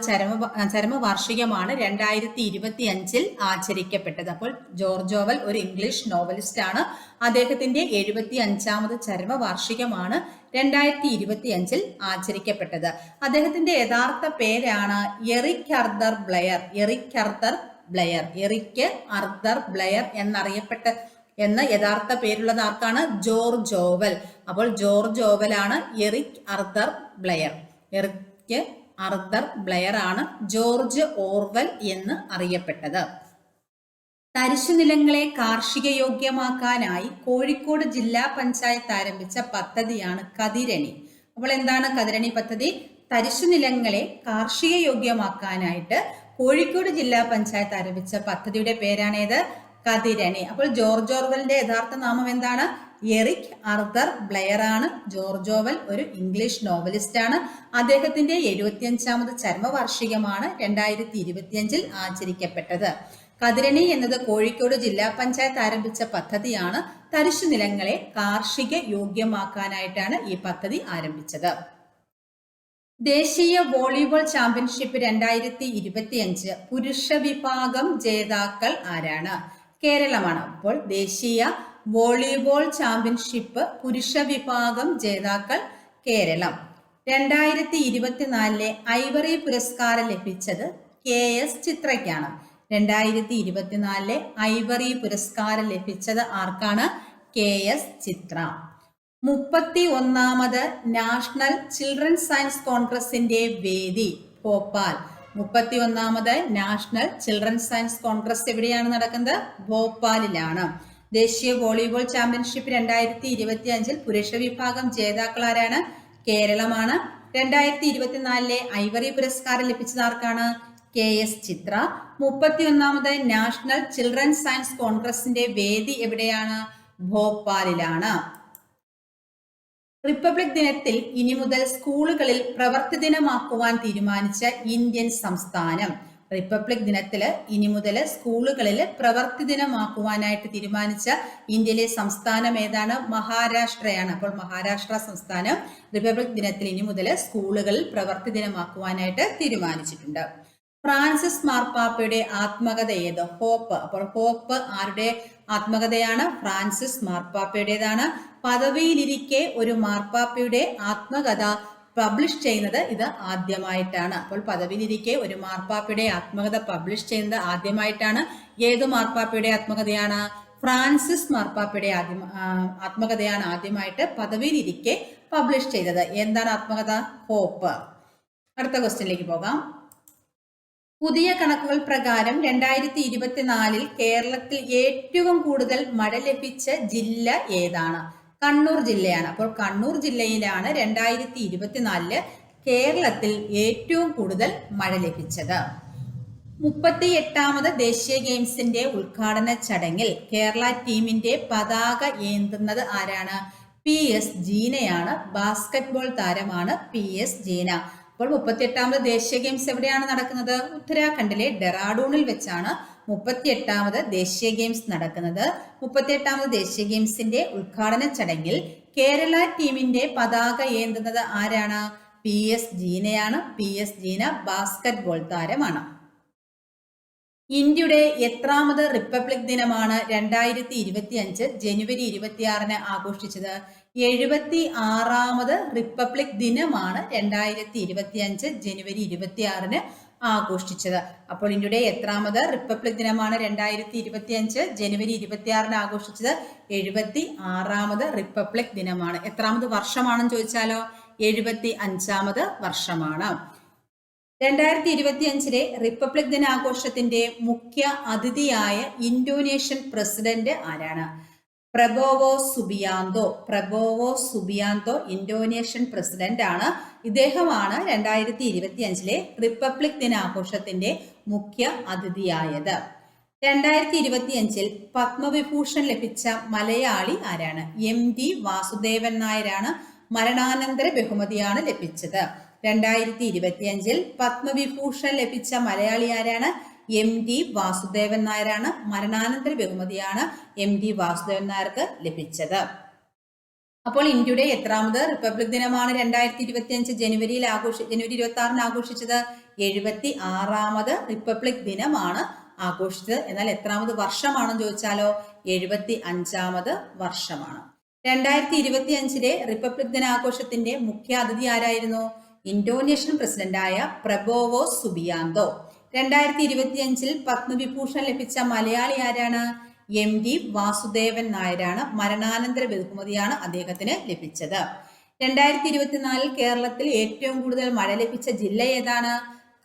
ചരമവാർഷികമാണ് 2025 ആചരിക്കപ്പെട്ടത്. അപ്പോൾ ജോർജ് ഓവൽ ഒരു ഇംഗ്ലീഷ് നോവലിസ്റ്റ് ആണ്. അദ്ദേഹത്തിന്റെ 75ാമത് ചരമവാർഷികമാണ് 2025 ആചരിക്കപ്പെട്ടത്. അദ്ദേഹത്തിന്റെ യഥാർത്ഥ പേരാണ് Eric Arthur Blair. Eric Arthur Blair എന്ന യഥാർത്ഥ പേരുള്ളത് ആർക്കാണ്? George Orwell. അപ്പോൾ ജോർജ് ഓവലാണ് Eric Arthur Blair. Eric Arthur Blair ആണ് ജോർജ് ഓർവൽ എന്ന് അറിയപ്പെട്ടത്. തരിശുനിലങ്ങളെ കാർഷിക യോഗ്യമാക്കാനായി കോഴിക്കോട് ജില്ലാ പഞ്ചായത്ത് ആരംഭിച്ച പദ്ധതിയാണ് കതിരണി. അപ്പോൾ എന്താണ് കതിരണി പദ്ധതി? തരിശുനിലങ്ങളെ കാർഷിക യോഗ്യമാക്കാനായിട്ട് കോഴിക്കോട് ജില്ലാ പഞ്ചായത്ത് ആരംഭിച്ച പദ്ധതിയുടെ പേരാണേത്? കതിരണി. അപ്പോൾ ജോർജ് ഓർവലിന്റെ യഥാർത്ഥ നാമം എന്താണ്? എറിക് അർതർ ബ്ലെയർ ആണ്. ജോർജ് ഓവൽ ഒരു ഇംഗ്ലീഷ് നോവലിസ്റ്റ് ആണ്. അദ്ദേഹത്തിന്റെ 75ാമത് ചരമവാർഷികമാണ് 2025 ആചരിക്കപ്പെട്ടത്. കതിരണി എന്നത് കോഴിക്കോട് ജില്ലാ പഞ്ചായത്ത് ആരംഭിച്ച പദ്ധതിയാണ്. തരിശുനിലങ്ങളെ കാർഷിക യോഗ്യമാക്കാനായിട്ടാണ് ഈ പദ്ധതി ആരംഭിച്ചത്. ദേശീയ വോളിബോൾ ചാമ്പ്യൻഷിപ്പ് 2025 പുരുഷ വിഭാഗം ജേതാക്കൾ ആരാണ്? കേരളമാണ്. അപ്പോൾ ദേശീയ വോളിബോൾ ചാമ്പ്യൻഷിപ്പ് പുരുഷ വിഭാഗം ജേതാക്കൾ കേരളം. 2024 ഐവറി പുരസ്കാരം ലഭിച്ചത് KS ചിത്രയ്ക്കാണ്. 2024 ഐവറി പുരസ്കാരം ലഭിച്ചത് ആർക്കാണ്? KS ചിത്ര. 31ാമത് നാഷണൽ ചിൽഡ്രൻ സയൻസ് കോൺഗ്രസിന്റെ വേദി ഭോപ്പാൽ. 31ാമത് നാഷണൽ ചിൽഡ്രൻ സയൻസ് കോൺഗ്രസ് എവിടെയാണ് നടക്കുന്നത്? ഭോപ്പാലിലാണ്. ദേശീയ വോളിബോൾ ചാമ്പ്യൻഷിപ്പ് 2025 പുരുഷ വിഭാഗം ജേതാക്കൾ ആരാണ്? കേരളമാണ്. 2024 ഐവറി പുരസ്കാരം ലഭിച്ചത് ആർക്കാണ്? KS ചിത്ര. 31ാമത് നാഷണൽ ചിൽഡ്രൻ സയൻസ് കോൺഗ്രസിന്റെ വേദി എവിടെയാണ്? ഭോപ്പാലിലാണ്. റിപ്പബ്ലിക് ദിനത്തിൽ ഇനി മുതൽ സ്കൂളുകളിൽ പ്രവൃത്തി ദിനമാക്കുവാൻ തീരുമാനിച്ച ഇന്ത്യൻ സംസ്ഥാനം. റിപ്പബ്ലിക് ദിനത്തില് ഇനി മുതൽ സ്കൂളുകളിൽ പ്രവൃത്തി ദിനമാക്കുവാനായിട്ട് തീരുമാനിച്ച ഇന്ത്യയിലെ സംസ്ഥാനം ഏതാണ്? മഹാരാഷ്ട്രയാണ്. അപ്പോൾ മഹാരാഷ്ട്ര സംസ്ഥാനം റിപ്പബ്ലിക് ദിനത്തിൽ ഇനി മുതൽ സ്കൂളുകളിൽ പ്രവൃത്തി ദിനമാക്കുവാനായിട്ട് തീരുമാനിച്ചിട്ടുണ്ട്. ഫ്രാൻസിസ് മാർപ്പാപ്പയുടെ ആത്മകഥ ഏത്? ഹോപ്പ്. അപ്പോൾ ഹോപ്പ് ആരുടെ ആത്മകഥയാണ്? ഫ്രാൻസിസ് മാർപ്പാപ്പയുടേതാണ്. പദവിയിലിരിക്കെ ഒരു മാർപ്പാപ്പയുടെ ആത്മകഥ പബ്ലിഷ് ചെയ്യുന്നത് ഇത് ആദ്യമായിട്ടാണ്. അപ്പോൾ പദവിയിലിരിക്കെ ഒരു മാർപ്പാപ്പയുടെ ആത്മകഥ പബ്ലിഷ് ചെയ്യുന്നത് ആദ്യമായിട്ടാണ്. ഏത് മാർപ്പാപ്പയുടെ ആത്മകഥയാണ്? ഫ്രാൻസിസ് മാർപ്പാപ്പയുടെ ആത്മകഥയാണ് ആദ്യമായിട്ട് പദവിയിലിരിക്കെ പബ്ലിഷ് ചെയ്തത്. എന്താണ് ആത്മകഥ? ഹോപ്പ്. അടുത്ത ക്വസ്റ്റ്യനിലേക്ക് പോകാം. പുതിയ കണക്കുകൾ പ്രകാരം 2024 കേരളത്തിൽ ഏറ്റവും കൂടുതൽ മഴ ലഭിച്ച ജില്ല ഏതാണ്? കണ്ണൂർ ജില്ലയാണ്. അപ്പോൾ കണ്ണൂർ ജില്ലയിലാണ് 2024 കേരളത്തിൽ ഏറ്റവും കൂടുതൽ മഴ ലഭിച്ചത്. 38ാമത് ദേശീയ ഗെയിംസിന്റെ ഉദ്ഘാടന ചടങ്ങിൽ കേരള ടീമിന്റെ പതാക ഏന്തുന്നത് ആരാണ്? PS ജീനയാണ്. ബാസ്കറ്റ്ബോൾ താരമാണ് PS ജീന. അപ്പോൾ 38ാമത് ദേശീയ ഗെയിംസ് എവിടെയാണ് നടക്കുന്നത്? ഉത്തരാഖണ്ഡിലെ ഡെറാഡൂണിൽ വെച്ചാണ് 38ാമത് ദേശീയ ഗെയിംസ് നടക്കുന്നത്. 38ാമത് ദേശീയ ഗെയിംസിന്റെ ഉദ്ഘാടന ചടങ്ങിൽ കേരള ടീമിന്റെ പതാക ഏന്തുന്നത് ആരാണ്? PS ജീനയാണ്. PS Jeena basket ball താരമാണ്. ഇന്ത്യയുടെ എത്രാമത് റിപ്പബ്ലിക് ദിനമാണ് 2025 ജനുവരി 26 ആഘോഷിച്ചത്? 76ാമത് റിപ്പബ്ലിക് ദിനമാണ് 2025 ജനുവരി 26 ആഘോഷിച്ചത്. അപ്പോൾ ഇന്ത്യയുടെ എത്രാമത് റിപ്പബ്ലിക് ദിനമാണ് 2025 ജനുവരി 26 ആഘോഷിച്ചത്? 76ാമത് റിപ്പബ്ലിക് ദിനമാണ്. എത്രാമത് വർഷമാണെന്ന് ചോദിച്ചാലോ? 75ാമത് വർഷമാണ്. 2025 റിപ്പബ്ലിക് ദിനാഘോഷത്തിന്റെ മുഖ്യ അതിഥിയായ ഇന്തോനേഷ്യൻ പ്രസിഡന്റ് ആരാണ്? പ്രബോവോ സുബിയാന്തോ ഇന്തോനേഷ്യൻ പ്രസിഡന്റ് ആണ്. ഇദ്ദേഹമാണ് 2025 റിപ്പബ്ലിക് ദിനാഘോഷത്തിന്റെ മുഖ്യ അതിഥിയായത്. 2025 പത്മവിഭൂഷൺ ലഭിച്ച മലയാളി ആരാണ്? MD വാസുദേവൻ നായരാണ്. മരണാനന്തര ബഹുമതിയാണ് ലഭിച്ചത്. 2025 പത്മവിഭൂഷൺ ലഭിച്ച മലയാളി ആരാണ്? MD വാസുദേവൻ നായരാണ്. മരണാനന്തര ബഹുമതിയാണ് MD വാസുദേവൻ നായർക്ക് ലഭിച്ചത്. അപ്പോൾ ഇന്ത്യയുടെ എത്രാമത് റിപ്പബ്ലിക് ദിനമാണ് 2025 ജനുവരി 26 ആഘോഷിച്ചത്? 76ാമത് റിപ്പബ്ലിക് ദിനമാണ് ആഘോഷിച്ചത്. എന്നാൽ എത്രാമത് വർഷമാണെന്ന് ചോദിച്ചാലോ? 75ാമത് വർഷമാണ്. 2025 റിപ്പബ്ലിക് ദിനാഘോഷത്തിന്റെ മുഖ്യ അതിഥി ആരായിരുന്നു? ഇന്തോനേഷ്യൻ പ്രസിഡന്റായ പ്രബോവോ സുബിയാന്തോ. 2025 പത്മവിഭൂഷൺ ലഭിച്ച മലയാളി ആരാണ്? MD വാസുദേവൻ നായരാണ്. മരണാനന്തര ബഹുമതിയാണ് അദ്ദേഹത്തിന് ലഭിച്ചത്. 2024 കേരളത്തിൽ ഏറ്റവും കൂടുതൽ മഴ ലഭിച്ച ജില്ല ഏതാണ്?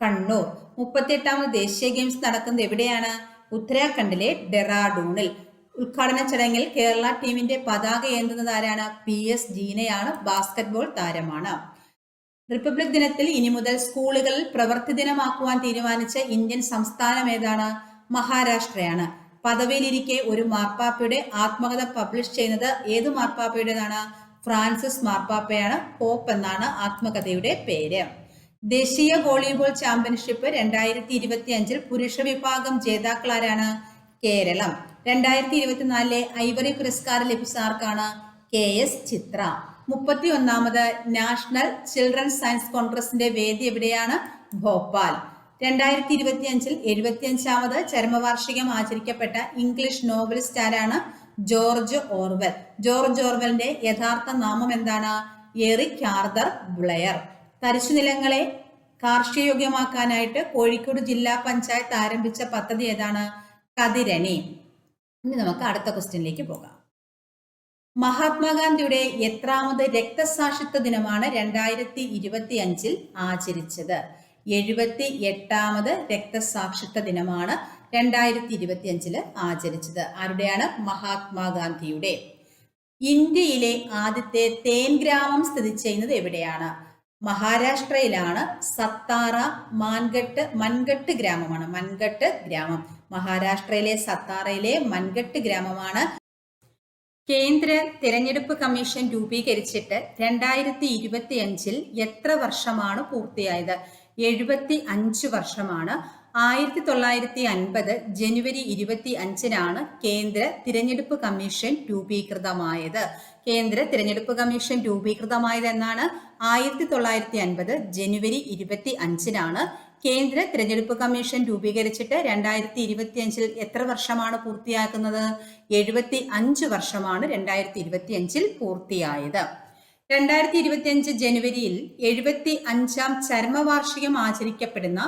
കണ്ണൂർ. 38ാമത് ദേശീയ ഗെയിംസ് നടക്കുന്നത് എവിടെയാണ്? ഉത്തരാഖണ്ഡിലെ ഡെറാഡൂണിൽ. ഉദ്ഘാടന ചടങ്ങിൽ കേരള ടീമിന്റെ പതാക ഏന്തുന്നത് ആരാണ്? PS ജീനയാണ്. ബാസ്കറ്റ്ബോൾ താരമാണ്. റിപ്പബ്ലിക് ദിനത്തിൽ ഇനി മുതൽ സ്കൂളുകളിൽ പ്രവൃത്തി ദിനമാക്കുവാൻ തീരുമാനിച്ച ഇന്ത്യൻ സംസ്ഥാനം ഏതാണ്? മഹാരാഷ്ട്രയാണ്. പദവിയിലിരിക്കെ ഒരു മാർപ്പാപ്പയുടെ ആത്മകഥ പബ്ലിഷ് ചെയ്യുന്നത് ഏത് മാർപ്പാപ്പയുടേതാണ്? ഫ്രാൻസിസ് മാർപ്പാപ്പയാണ്. പോപ്പ് എന്നാണ് ആത്മകഥയുടെ പേര്. ദേശീയ വോളിബോൾ ചാമ്പ്യൻഷിപ്പ് 2025 പുരുഷ വിഭാഗം ജേതാക്കളാരാണ്? കേരളം. 2024 ഐവറി പുരസ്കാരം ലഭിച്ച ആർക്കാണ്? KS ചിത്ര. 31ാമത് നാഷണൽ ചിൽഡ്രൻസ് സയൻസ് കോൺഗ്രസിന്റെ വേദി എവിടെയാണ്? ഭോപ്പാൽ. 2025 75ാമത് ചരമവാർഷികം ആചരിക്കപ്പെട്ട ഇംഗ്ലീഷ് നോവലിസ്റ്റ് ആരാണ്? George Orwell. ജോർജ് ഓർവെലിന്റെ യഥാർത്ഥ നാമം എന്താണ്? Eric Arthur Blair. തരിശുനിലങ്ങളെ കാർഷികയോഗ്യമാക്കാനായിട്ട് കോഴിക്കോട് ജില്ലാ പഞ്ചായത്ത് ആരംഭിച്ച പദ്ധതി ഏതാണ്? കതിരണി. ഇനി നമുക്ക് അടുത്ത ക്വസ്റ്റ്യനിലേക്ക് പോകാം. മഹാത്മാഗാന്ധിയുടെ എത്രാമത് രക്തസാക്ഷിത്വ ദിനമാണ് 2025 ആചരിച്ചത്? 78ാമത് രക്തസാക്ഷിത്വ ദിനമാണ് 2025 ആചരിച്ചത്. ആരുടെയാണ്? മഹാത്മാഗാന്ധിയുടെ. ഇന്ത്യയിലെ ആദ്യത്തെ തേൻ ഗ്രാമം സ്ഥിതി ചെയ്യുന്നത് എവിടെയാണ്? മഹാരാഷ്ട്രയിലാണ്. സത്താറ മൻഗട്ട് ഗ്രാമമാണ്. മൻഗട്ട് ഗ്രാമം മഹാരാഷ്ട്രയിലെ സത്താറയിലെ മൻഗട്ട് ഗ്രാമമാണ്. കേന്ദ്ര തിരഞ്ഞെടുപ്പ് കമ്മീഷൻ രൂപീകരിച്ചിട്ട് 2025 എത്ര വർഷമാണ് പൂർത്തിയായത്? 75 വർഷമാണ്. 1950 ജനുവരി 25 കേന്ദ്ര തിരഞ്ഞെടുപ്പ് കമ്മീഷൻ രൂപീകൃതമായത്. കേന്ദ്ര തിരഞ്ഞെടുപ്പ് കമ്മീഷൻ രൂപീകൃതമായത് എന്നാണ്? 1950 ജനുവരി 25 കേന്ദ്ര തിരഞ്ഞെടുപ്പ് കമ്മീഷൻ രൂപീകരിച്ചിട്ട് 2025 എത്ര വർഷമാണ് പൂർത്തിയാക്കുന്നത്? 75 വർഷമാണ് 2025 പൂർത്തിയായത്. 2025 ജനുവരിയിൽ 75ാം ചരമവാർഷികം ആചരിക്കപ്പെടുന്ന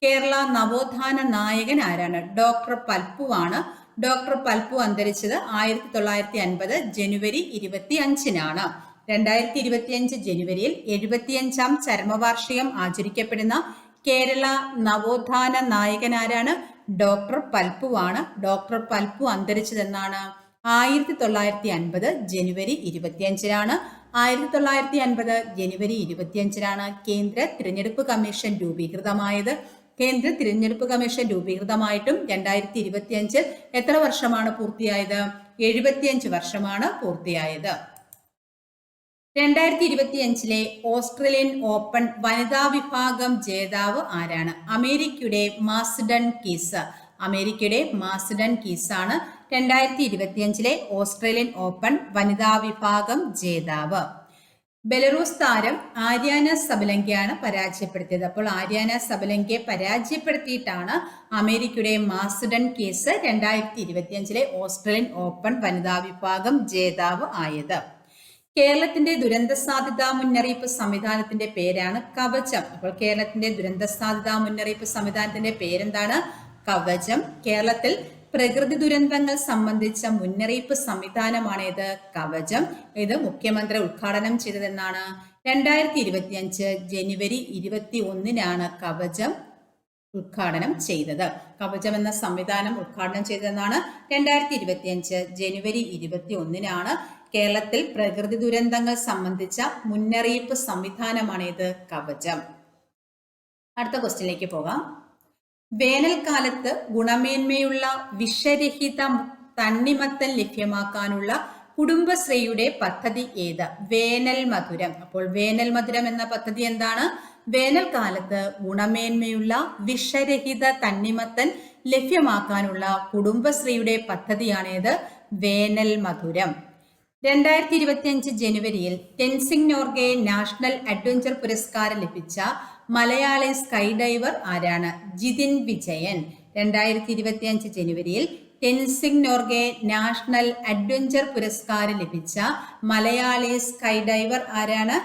കേരള നവോത്ഥാന നായകൻ ആരാണ്? ഡോക്ടർ പൽപ്പുവാണ്. ഡോക്ടർ പൽപ്പു അന്തരിച്ചത് 1950 ജനുവരി 25 2025 ജനുവരിയിൽ 75ാം ചരമവാർഷികം ആചരിക്കപ്പെടുന്ന കേരള നവോത്ഥാന നായകൻ ആരാണ്? ഡോക്ടർ പൽപ്പുവാണ്. ഡോക്ടർ പൽപ്പു അന്തരിച്ചതെന്നാണ്? 1950 ജനുവരി 25 1950 ജനുവരി 25 കേന്ദ്ര തിരഞ്ഞെടുപ്പ് കമ്മീഷൻ രൂപീകൃതമായത്. കേന്ദ്ര തിരഞ്ഞെടുപ്പ് കമ്മീഷൻ രൂപീകൃതമായിട്ടും 2025 എത്ര വർഷമാണ് പൂർത്തിയായത്? 75 വർഷമാണ് പൂർത്തിയായത്. 2025 ഓസ്ട്രേലിയൻ ഓപ്പൺ വനിതാ വിഭാഗം ജേതാവ് ആരാണ്? അമേരിക്കയുടെ മാസ്ഡൺ കീസ്. അമേരിക്കയുടെ മാസ്ഡൺ കീസ് ആണ് 2025 ഓസ്ട്രേലിയൻ ഓപ്പൺ വനിതാ വിഭാഗം ജേതാവ്. ബെലറൂസ് താരം ആര്യാന സബലങ്കയാണ് പരാജയപ്പെടുത്തിയത്. അപ്പോൾ ആര്യാന സബലങ്കയെ പരാജയപ്പെടുത്തിയിട്ടാണ് അമേരിക്കയുടെ മാസ്ഡൻ കേസ് 2025 ഓസ്ട്രേലിയൻ ഓപ്പൺ വനിതാ വിഭാഗം ജേതാവ് ആയത്. കേരളത്തിന്റെ ദുരന്ത സാധ്യതാ മുന്നറിയിപ്പ് സംവിധാനത്തിന്റെ പേരാണ് കവചം. അപ്പോൾ കേരളത്തിന്റെ ദുരന്ത സാധ്യതാ മുന്നറിയിപ്പ് സംവിധാനത്തിന്റെ പേരെന്താണ്? കവചം. കേരളത്തിൽ പ്രകൃതി ദുരന്തങ്ങൾ സംബന്ധിച്ച മുന്നറിയിപ്പ് സംവിധാനമാണ് ഇത് കവചം. ഇത് മുഖ്യമന്ത്രി ഉദ്ഘാടനം ചെയ്തതെന്നാണ് 2025 ജനുവരി 21 കവചം ഉദ്ഘാടനം ചെയ്തത്. കവചം എന്ന സംവിധാനം ഉദ്ഘാടനം ചെയ്തതെന്നാണ് 2025 ജനുവരി 21 കേരളത്തിൽ പ്രകൃതി ദുരന്തങ്ങൾ സംബന്ധിച്ച മുന്നറിയിപ്പ് സംവിധാനമാണ് ഇത് കവചം. അടുത്ത ക്വസ്റ്റ്യനിലേക്ക് പോകാം. വേനൽക്കാലത്ത് ഗുണമേന്മയുള്ള വിഷരഹിത തണ്ണിമത്തൻ ലഭ്യമാക്കാനുള്ള കുടുംബശ്രീയുടെ പദ്ധതി ഏത്? വേനൽ മധുരം. അപ്പോൾ വേനൽ മധുരം എന്ന പദ്ധതി എന്താണ്? വേനൽക്കാലത്ത് ഗുണമേന്മയുള്ള വിഷരഹിത തണ്ണിമത്തൻ ലഭ്യമാക്കാനുള്ള കുടുംബശ്രീയുടെ പദ്ധതിയാണേത് വേനൽ മധുരം. 2025 ജനുവരിയിൽ ടെൻസിംഗ് നോർഗെ നാഷണൽ അഡ്വഞ്ചർ പുരസ്കാരം ലഭിച്ച മലയാളി സ്കൈ ഡൈവർ ആരാണ്? ജിതിൻ വിജയൻ. 2025 ജനുവരിയിൽ ടെൻസിംഗ് നോർഗെ നാഷണൽ അഡ്വഞ്ചർ പുരസ്കാരം ലഭിച്ച മലയാളി സ്കൈ ഡൈവർ ആരാണ്?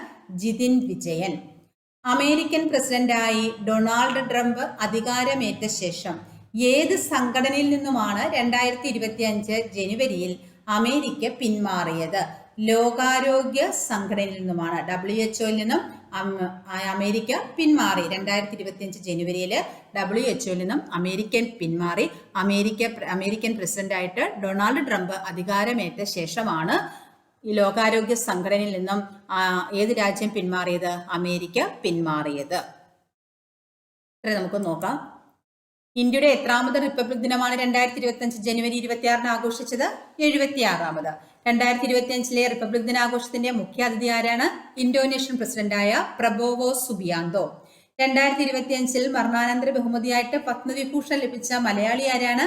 ജിതിൻ വിജയൻ. അമേരിക്കൻ പ്രസിഡന്റായി ഡൊണാൾഡ് ട്രംപ് അധികാരമേറ്റ ശേഷം ഏത് സംഘടനയിൽ നിന്നുമാണ് 2025 ജനുവരിയിൽ അമേരിക്ക പിന്മാറിയത്? ലോകാരോഗ്യ സംഘടനയിൽ നിന്നുമാണ്. WHO നിന്നും അമേരിക്ക പിന്മാറി. 2025 ജനുവരിയിൽ WHO നിന്നും അമേരിക്കൻ പിന്മാറി. അമേരിക്കൻ പ്രസിഡന്റായിട്ട് ഡൊണാൾഡ് ട്രംപ് അധികാരമേറ്റ ശേഷമാണ് ഈ ലോകാരോഗ്യ സംഘടനയിൽ നിന്നും ഏത് രാജ്യം പിന്മാറിയത്? അമേരിക്ക പിന്മാറിയത്. ഇത്ര നമുക്ക് നോക്കാം. ഇന്ത്യയുടെ എത്രാമത് റിപ്പബ്ലിക് ദിനമാണ് 2025 ജനുവരി 26 ആഘോഷിച്ചത്? 76ാമത്. 2025 റിപ്പബ്ലിക് ദിനാഘോഷത്തിന്റെ മുഖ്യ അതിഥി ആരാണ്? ഇന്തോനേഷ്യൻ പ്രസിഡന്റായ പ്രബോവോ സുബിയാന്തോ. 2025 മരണാനന്തര ബഹുമതിയായിട്ട് പത്മവിഭൂഷൺ ലഭിച്ച മലയാളി ആരാണ്?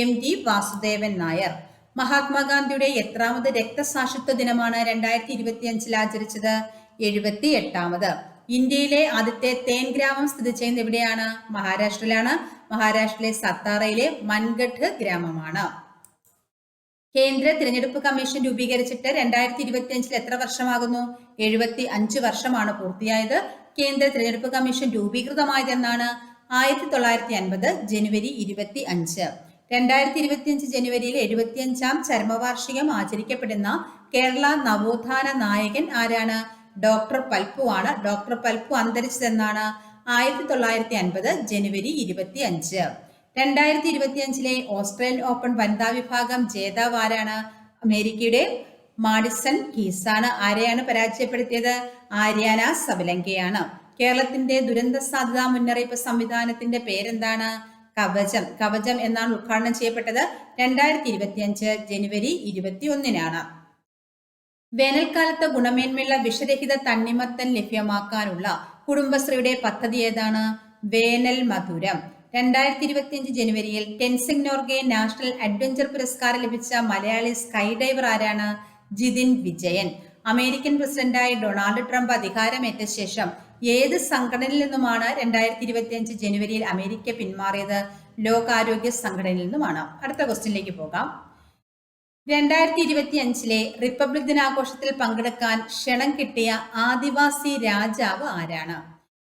MT വാസുദേവൻ നായർ. മഹാത്മാഗാന്ധിയുടെ എത്രാമത് രക്തസാക്ഷിത്വ ദിനമാണ് 2025 ആചരിച്ചത്? 78ാമത്. ഇന്ത്യയിലെ ആദ്യത്തെ തേൻ ഗ്രാമം സ്ഥിതി ചെയ്യുന്നത് എവിടെയാണ്? മഹാരാഷ്ട്രയിലാണ്. മഹാരാഷ്ട്രയിലെ സത്താറയിലെ മൻഗഡ് ഗ്രാമമാണ്. കേന്ദ്ര തിരഞ്ഞെടുപ്പ് കമ്മീഷൻ രൂപീകരിച്ചിട്ട് 2025 എത്ര വർഷമാകുന്നു? 75 വർഷമാണ് പൂർത്തിയായത്. കേന്ദ്ര തിരഞ്ഞെടുപ്പ് കമ്മീഷൻ രൂപീകൃതമായതെന്നാണ് 1950 ജനുവരി 25. 2025 ജനുവരിയിൽ 75ാം ചരമവാർഷികം ആചരിക്കപ്പെടുന്ന കേരള നവോത്ഥാന നായകൻ ആരാണ്? ഡോക്ടർ പൽപ്പു ആണ്. ഡോക്ടർ പൽപ്പു അന്തരിച്ചതെന്നാണ് 1950 ജനുവരി 25. 2025 ഓസ്ട്രേലിയൻ ഓപ്പൺ വനിതാ വിഭാഗം ജേതാവ് ആരാണ്? അമേരിക്കയുടെ മാഡിസൺ കീസ് ആണ്. ആരെയാണ് പരാജയപ്പെടുത്തിയത്? ആര്യാന സബലങ്കയാണ്. കേരളത്തിന്റെ ദുരന്ത സാധ്യതാ മുന്നറിയിപ്പ് സംവിധാനത്തിന്റെ പേരെന്താണ്? കവചം. കവചം എന്നാണ് ഉദ്ഘാടനം ചെയ്യപ്പെട്ടത് 2025 ജനുവരി 21. വേനൽക്കാലത്ത് ഗുണമേന്മയുള്ള വിഷരഹിത തണ്ണിമത്തൻ ലഭ്യമാക്കാനുള്ള കുടുംബശ്രീയുടെ പദ്ധതി ഏതാണ്? വേനൽ മധുരം. 2025 ജനുവരിയിൽ ടെൻസിംഗ് നോർഗെ നാഷണൽ അഡ്വഞ്ചർ പുരസ്കാരം ലഭിച്ച മലയാളി സ്കൈ ഡൈവർ ആരാണ്? ജിതിൻ വിജയൻ. അമേരിക്കൻ പ്രസിഡന്റായി ഡൊണാൾഡ് ട്രംപ് അധികാരമേറ്റ ശേഷം ഏത് സംഘടനയിൽ നിന്നുമാണ് 2025 ജനുവരിയിൽ അമേരിക്ക പിന്മാറിയത്? ലോകാരോഗ്യ സംഘടനയിൽ നിന്നുമാണ്. അടുത്ത ക്വസ്റ്റ്യനിലേക്ക് പോകാം. 2025 റിപ്പബ്ലിക് ദിനാഘോഷത്തിൽ പങ്കെടുക്കാൻ ക്ഷണം കിട്ടിയ ആദിവാസി രാജാവ് ആരാണ്?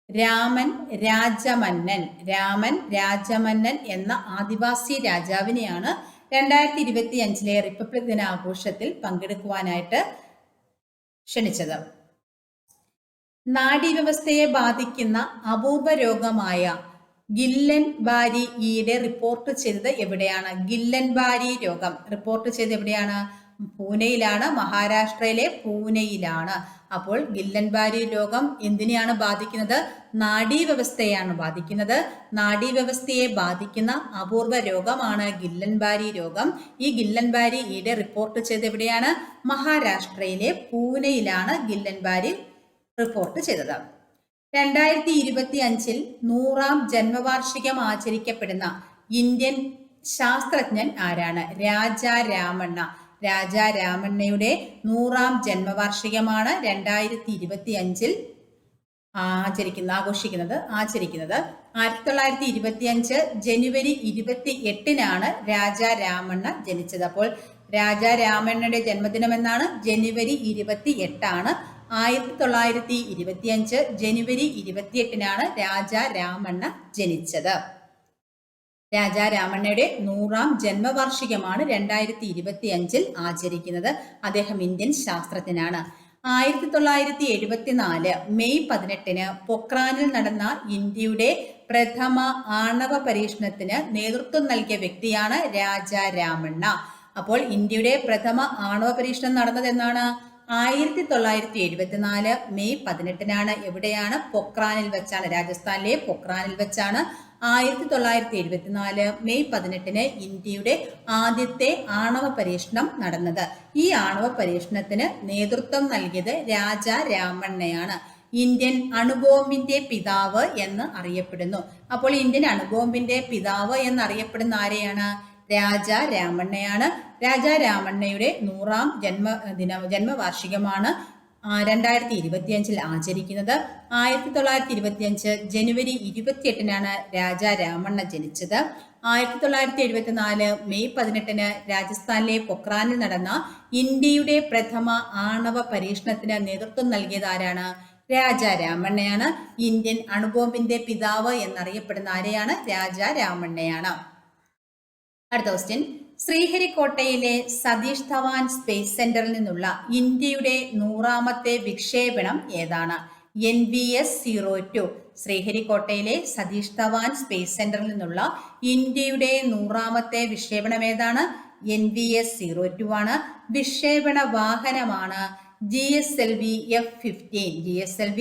രാമൻ രാജമന്നൻ. രാമൻ രാജമന്നൻ എന്ന ആദിവാസി രാജാവിനെയാണ് 2025 റിപ്പബ്ലിക് ദിനാഘോഷത്തിൽ പങ്കെടുക്കുവാനായിട്ട് ക്ഷണിച്ചത്. നാഡീവ്യവസ്ഥയെ ബാധിക്കുന്ന അപൂർവ രോഗമായ ഗില്ലൻ ബാരി ഈയിടെ റിപ്പോർട്ട് ചെയ്തത് എവിടെയാണ്? ഗില്ലൻ ബാരി രോഗം റിപ്പോർട്ട് ചെയ്തത് എവിടെയാണ്? പൂനെയിലാണ്. മഹാരാഷ്ട്രയിലെ പൂനെയിലാണ്. അപ്പോൾ ഗില്ലൻ ബാരി രോഗം എന്തിനെയാണ് ബാധിക്കുന്നത്? നാഡീവ്യവസ്ഥയാണ് ബാധിക്കുന്നത്. നാഡീവ്യവസ്ഥയെ ബാധിക്കുന്ന അപൂർവ രോഗമാണ് ഗില്ലൻ ബാരി രോഗം. ഈ ഗില്ലൻ ബാരി ഈയിടെ റിപ്പോർട്ട് ചെയ്തത് എവിടെയാണ്? മഹാരാഷ്ട്രയിലെ പൂനെയിലാണ് ഗില്ലൻ ബാരി റിപ്പോർട്ട് ചെയ്തത്. 2025 100ാം ജന്മവാർഷികം ആചരിക്കപ്പെടുന്ന ഇന്ത്യൻ ശാസ്ത്രജ്ഞൻ ആരാണ്? രാജാ രാമണ്ണ. രാജാ രാമണ്ണയുടെ 100ാം ജന്മവാർഷികമാണ് 2025 ആചരിക്കുന്നത്. 1925 ജനുവരി 28-നാണ് രാജാ രാമണ്ണ ജനിച്ചത്. അപ്പോൾ രാജാ രാമണ്ണയുടെ ജന്മദിനം എന്നാണ്? ജനുവരി 28 1925 ജനുവരി 28-നാണ് രാജാ രാമണ്ണ ജനിച്ചത്. രാജാ രാമണ്ണയുടെ 100ാം ജന്മവാർഷികമാണ് 2025 ആചരിക്കുന്നത്. അദ്ദേഹം ഇന്ത്യൻ ശാസ്ത്രജ്ഞനാണ്. 1974 മെയ് 18-ന് പൊക്രാനിൽ നടന്ന ഇന്ത്യയുടെ പ്രഥമ ആണവ പരീക്ഷണത്തിന് നേതൃത്വം നൽകിയ വ്യക്തിയാണ് രാജാ രാമണ്ണ. അപ്പോൾ ഇന്ത്യയുടെ പ്രഥമ ആണവ പരീക്ഷണം നടന്നത് എന്നാണ്? 1974 മെയ് 18-നാണ്. എവിടെയാണ്? പൊക്രാനിൽ വെച്ചാണ്. രാജസ്ഥാനിലെ പൊക്രാനിൽ വെച്ചാണ് 1974 മെയ് 18-ന് ഇന്ത്യയുടെ ആദ്യത്തെ ആണവ പരീക്ഷണം നടന്നത്. ഈ ആണവ പരീക്ഷണത്തിന് നേതൃത്വം നൽകിയത് രാജാ രാമണ്ണയാണ്. ഇന്ത്യൻ അണുബോംബിന്റെ പിതാവ് എന്ന് അറിയപ്പെടുന്നു. അപ്പോൾ ഇന്ത്യൻ അണുബോംബിന്റെ പിതാവ് എന്നറിയപ്പെടുന്ന ആരെയാണ്? രാജാ രാമണ്ണയാണ്. രാജാ രാമണ്ണയുടെ 100ാം ജന്മവാർഷികമാണ് 2025 ആചരിക്കുന്നത്. 1925 ജനുവരി 28-നാണ് രാജാ രാമണ്ണ ജനിച്ചത്. 1974 മെയ് 18-ന് രാജസ്ഥാനിലെ പൊക്രാനിൽ നടന്ന ഇന്ത്യയുടെ പ്രഥമ ആണവ പരീക്ഷണത്തിന് നേതൃത്വം നൽകിയത് ആരാണ്? രാജാ രാമണ്ണയാണ്. ഇന്ത്യൻ അണുബോംബിന്റെ പിതാവ് എന്നറിയപ്പെടുന്ന ആരെയാണ്? രാജാ രാമണ്ണയാണ്. അടുത്ത ക്വസ്റ്റ്യൻ, ശ്രീഹരിക്കോട്ടയിലെ സതീഷ് ധവാൻ സ്പേസ് സെന്ററിൽ നിന്നുള്ള ഇന്ത്യയുടെ 100ാമത്തെ വിക്ഷേപണം ഏതാണ്? NVS-02. ശ്രീഹരിക്കോട്ടയിലെ സതീഷ് ധവാൻ സ്പേസ് സെന്ററിൽ നിന്നുള്ള ഇന്ത്യയുടെ 100ാമത്തെ വിക്ഷേപണം ഏതാണ്? NVS-02 ആണ്. വിക്ഷേപണ വാഹനമാണ് GSLV F-15. GSLV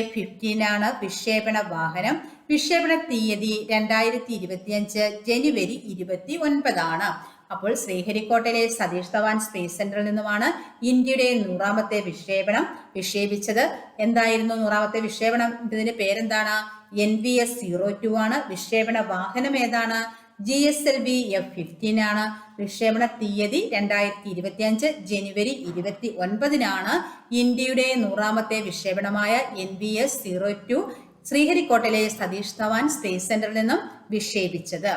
F-15 ആണ് വിക്ഷേപണ വാഹനം. വിക്ഷേപണ തീയതി 2025 ജനുവരി 29 ആണ്. അപ്പോൾ ശ്രീഹരിക്കോട്ടയിലെ സതീഷ് ധവാൻ സ്പേസ് സെന്ററിൽ നിന്നുമാണ് ഇന്ത്യയുടെ 100ാമത്തെ വിക്ഷേപണം വിക്ഷേപിച്ചത്. എന്തായിരുന്നു 100ാമത്തെ വിക്ഷേപണം? ഇതിന്റെ പേരെന്താണ്? NVS-02 ആണ്. വിക്ഷേപണ വാഹനം ഏതാണ്? GSLV F-15 ആണ്. വിക്ഷേപണ തീയതി 2025 ജനുവരി 29-നാണ് ഇന്ത്യയുടെ 100ാമത്തെ വിക്ഷേപണമായ NVS-02 ശ്രീഹരിക്കോട്ടയിലെ സതീഷ് ധവാൻ സ്പേസ് സെന്ററിൽ നിന്നും വിക്ഷേപിച്ചത്.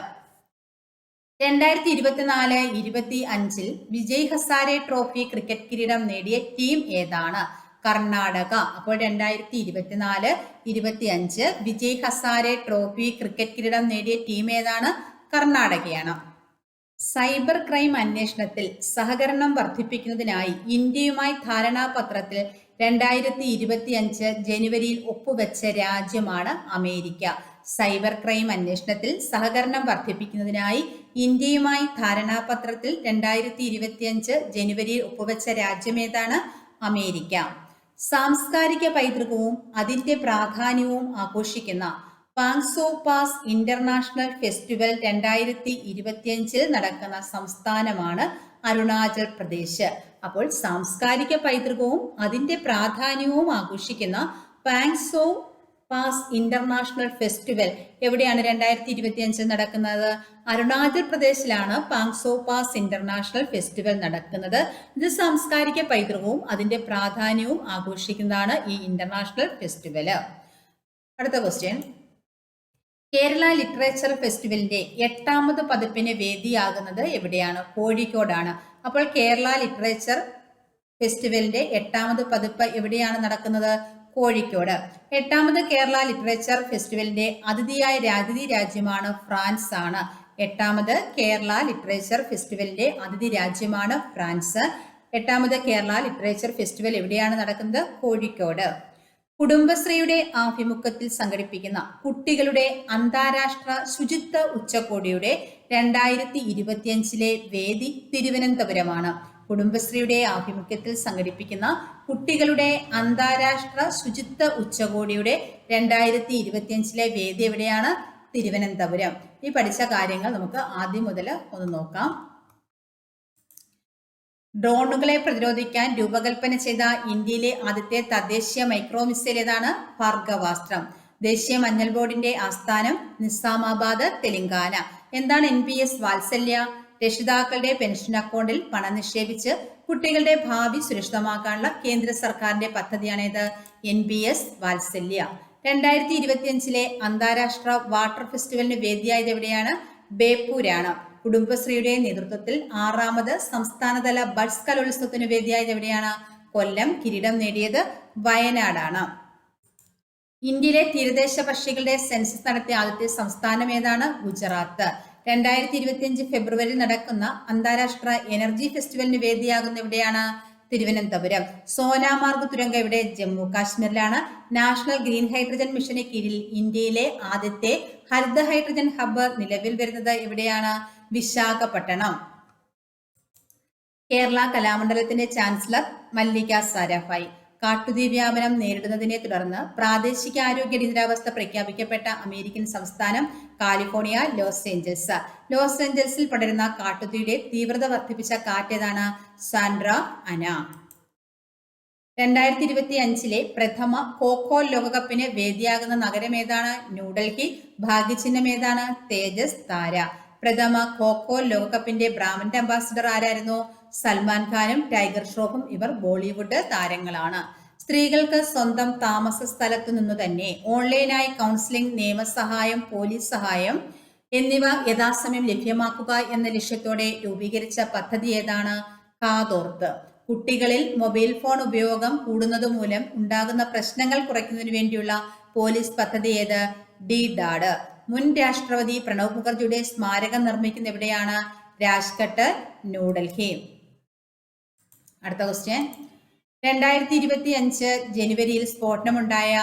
2024-25 വിജയ് ഹസാരെ ട്രോഫി ക്രിക്കറ്റ് കിരീടം നേടിയ ടീം ഏതാണ്? കർണാടക. അപ്പോൾ 2024-25 വിജയ് ഹസാരെ ട്രോഫി ക്രിക്കറ്റ് കിരീടം നേടിയ ടീം ഏതാണ്? കർണാടകയാണ്. സൈബർ ക്രൈം അന്വേഷണത്തിൽ സഹകരണം വർദ്ധിപ്പിക്കുന്നതിനായി ഇന്ത്യയുമായി ധാരണാപത്രത്തിൽ 2025 ജനുവരിയിൽ ഒപ്പുവെച്ച രാജ്യമാണ് അമേരിക്ക. സൈബർ ക്രൈം അന്വേഷണത്തിൽ സഹകരണം വർദ്ധിപ്പിക്കുന്നതിനായി ഇന്ത്യയുമായി ധാരണാപത്രത്തിൽ 2025 ജനുവരിയിൽ ഒപ്പുവെച്ച രാജ്യം ഏതാണ്? അമേരിക്ക. സാംസ്കാരിക പൈതൃകവും അതിന്റെ പ്രാധാന്യവും ആഘോഷിക്കുന്ന പാങ്സോ പാസ് ഇന്റർനാഷണൽ ഫെസ്റ്റിവൽ 2025 നടക്കുന്ന സംസ്ഥാനമാണ് അരുണാചൽ പ്രദേശ്. അപ്പോൾ സാംസ്കാരിക പൈതൃകവും അതിന്റെ പ്രാധാന്യവും ആഘോഷിക്കുന്ന പാങ്സോ പാസ് ഇന്റർനാഷണൽ ഫെസ്റ്റിവൽ എവിടെയാണ് 2025 നടക്കുന്നത്? അരുണാചൽ പ്രദേശിലാണ് പാങ്സോ പാസ് ഇന്റർനാഷണൽ ഫെസ്റ്റിവൽ നടക്കുന്നത്. ഇത് സാംസ്കാരിക പൈതൃകവും അതിന്റെ പ്രാധാന്യവും ആഘോഷിക്കുന്നതാണ് ഈ ഇന്റർനാഷണൽ ഫെസ്റ്റിവൽ. അടുത്ത ക്വസ്റ്റ്യൻ, കേരള ലിറ്ററേച്ചർ ഫെസ്റ്റിവലിന്റെ 8ാമത് പതിപ്പിന് വേദിയാകുന്നത് എവിടെയാണ്? കോഴിക്കോടാണ്. അപ്പോൾ കേരള ലിറ്ററേച്ചർ ഫെസ്റ്റിവലിന്റെ 8ാമത് പതിപ്പ് എവിടെയാണ് നടക്കുന്നത്? കോഴിക്കോട്. 8ാമത് കേരള ലിറ്ററേച്ചർ ഫെസ്റ്റിവലിന്റെ അതിഥി രാജ്യമാണ് ഫ്രാൻസ് ആണ്. 8ാമത് കേരള ലിറ്ററേച്ചർ ഫെസ്റ്റിവലിന്റെ അതിഥി രാജ്യമാണ് ഫ്രാൻസ്. 8ാമത് കേരള ലിറ്ററേച്ചർ ഫെസ്റ്റിവൽ എവിടെയാണ് നടക്കുന്നത്? കോഴിക്കോട്. കുടുംബശ്രീയുടെ ആഭിമുഖ്യത്തിൽ സംഘടിപ്പിക്കുന്ന കുട്ടികളുടെ അന്താരാഷ്ട്ര ശുചിത്വ ഉച്ചകോടിയുടെ 2025 വേദി തിരുവനന്തപുരമാണ്. കുടുംബശ്രീയുടെ ആഭിമുഖ്യത്തിൽ സംഘടിപ്പിക്കുന്ന കുട്ടികളുടെ അന്താരാഷ്ട്ര ശുചിത്വ ഉച്ചകോടിയുടെ 2025 വേദി എവിടെയാണ്? തിരുവനന്തപുരം. ഈ പഠിച്ച കാര്യങ്ങൾ നമുക്ക് ആദ്യം മുതൽ ഒന്ന് നോക്കാം. ഡ്രോണുകളെ പ്രതിരോധിക്കാൻ രൂപകൽപ്പന ചെയ്ത ഇന്ത്യയിലെ ആദ്യത്തെ തദ്ദേശീയ മൈക്രോ മിസൈൽ ഏതാണ്? ഭാർഗവാസ്ത്രം. ദേശീയ മഞ്ഞൾ ബോർഡിന്റെ ആസ്ഥാനം നിസാമാബാദ്, തെലങ്കാന. എന്താണ് NPS വാത്സല്യ? രക്ഷിതാക്കളുടെ പെൻഷൻ അക്കൗണ്ടിൽ പണം നിക്ഷേപിച്ച് കുട്ടികളുടെ ഭാവി സുരക്ഷിതമാക്കാനുള്ള കേന്ദ്ര സർക്കാരിന്റെ പദ്ധതിയാണിത് NPS വാത്സല്യ. 2025 അന്താരാഷ്ട്ര വാട്ടർ ഫെസ്റ്റിവലിന് വേദിയായത് എവിടെയാണ്? ബേപ്പൂരാണ്. കുടുംബശ്രീയുടെ നേതൃത്വത്തിൽ 6ാമത് സംസ്ഥാനതല ബഡ്സ് കലോത്സവത്തിന് വേദിയായത് എവിടെയാണ്? കൊല്ലം. കിരീടം നേടിയത് വയനാടാണ്. ഇന്ത്യയിലെ തീരദേശ പക്ഷികളുടെ സെൻസസ് നടത്തിയ ആദ്യത്തെ സംസ്ഥാനം ഏതാണ്? ഗുജറാത്ത്. 2025 ഫെബ്രുവരിയിൽ നടക്കുന്ന അന്താരാഷ്ട്ര എനർജി ഫെസ്റ്റിവലിന് വേദിയാകുന്ന എവിടെയാണ്? തിരുവനന്തപുരം. സോനാമാർഗ് തുരങ്കം എവിടെ? ജമ്മു കാശ്മീരിലാണ്. നാഷണൽ ഗ്രീൻ ഹൈഡ്രജൻ മിഷന് കീഴിൽ ഇന്ത്യയിലെ ആദ്യത്തെ ഹരിത ഹൈഡ്രജൻ ഹബ്ബ് നിലവിൽ വരുന്നത് എവിടെയാണ്? വിശാഖപട്ടണം. കേരള കലാമണ്ഡലത്തിന്റെ ചാൻസലർ മല്ലിക സാരാഭായ്. കാട്ടുതീ വ്യാപനം നേരിടുന്നതിനെ തുടർന്ന് പ്രാദേശിക ആരോഗ്യ അടിയന്തരാവസ്ഥ പ്രഖ്യാപിക്കപ്പെട്ട അമേരിക്കൻ സംസ്ഥാനം കാലിഫോർണിയ. Los Angeles. ലോസ് ഏഞ്ചൽസിൽ പടരുന്ന കാട്ടുതീയുടെ തീവ്രത വർദ്ധിപ്പിച്ച കാറ്റേതാണ്? സാൻഡ്ര അന. 2025 പ്രഥമ ഖോ-ഖോ ലോകകപ്പിന് വേദിയാകുന്ന നഗരം ഏതാണ്? ന്യൂഡൽഹി. ഭാഗ്യചിഹ്നം ഏതാണ്? തേജസ് താര. പ്രഥമ ഖോ-ഖോ ലോകകപ്പിന്റെ ബ്രാൻഡ് അംബാസിഡർ ആരായിരുന്നു? സൽമാൻ ഖാനും ടൈഗർ ഷ്രോഫും. ഇവർ ബോളിവുഡ് താരങ്ങളാണ്. സ്ത്രീകൾക്ക് സ്വന്തം താമസ സ്ഥലത്തു നിന്നു തന്നെ ഓൺലൈനായി കൗൺസിലിംഗ്, നിയമസഹായം, പോലീസ് സഹായം എന്നിവ യഥാസമയം ലഭ്യമാക്കുക എന്ന ലക്ഷ്യത്തോടെ രൂപീകരിച്ച പദ്ധതി ഏതാണ്? കാതോർത്ത്. കുട്ടികളിൽ മൊബൈൽ ഫോൺ ഉപയോഗം കൂടുന്നതുമൂലം ഉണ്ടാകുന്ന പ്രശ്നങ്ങൾ കുറയ്ക്കുന്നതിന് വേണ്ടിയുള്ള പോലീസ് പദ്ധതി ഏത്? ഡി-ഡാഡ്. മുൻ രാഷ്ട്രപതി പ്രണബ് മുഖർജിയുടെ സ്മാരകം നിർമ്മിക്കുന്ന എവിടെയാണ്? രാജ്ഘട്ട്, ന്യൂഡൽഹി. അടുത്ത ക്വസ്റ്റ്യൻ. 2025 ജനുവരിയിൽ സ്ഫോടനമുണ്ടായ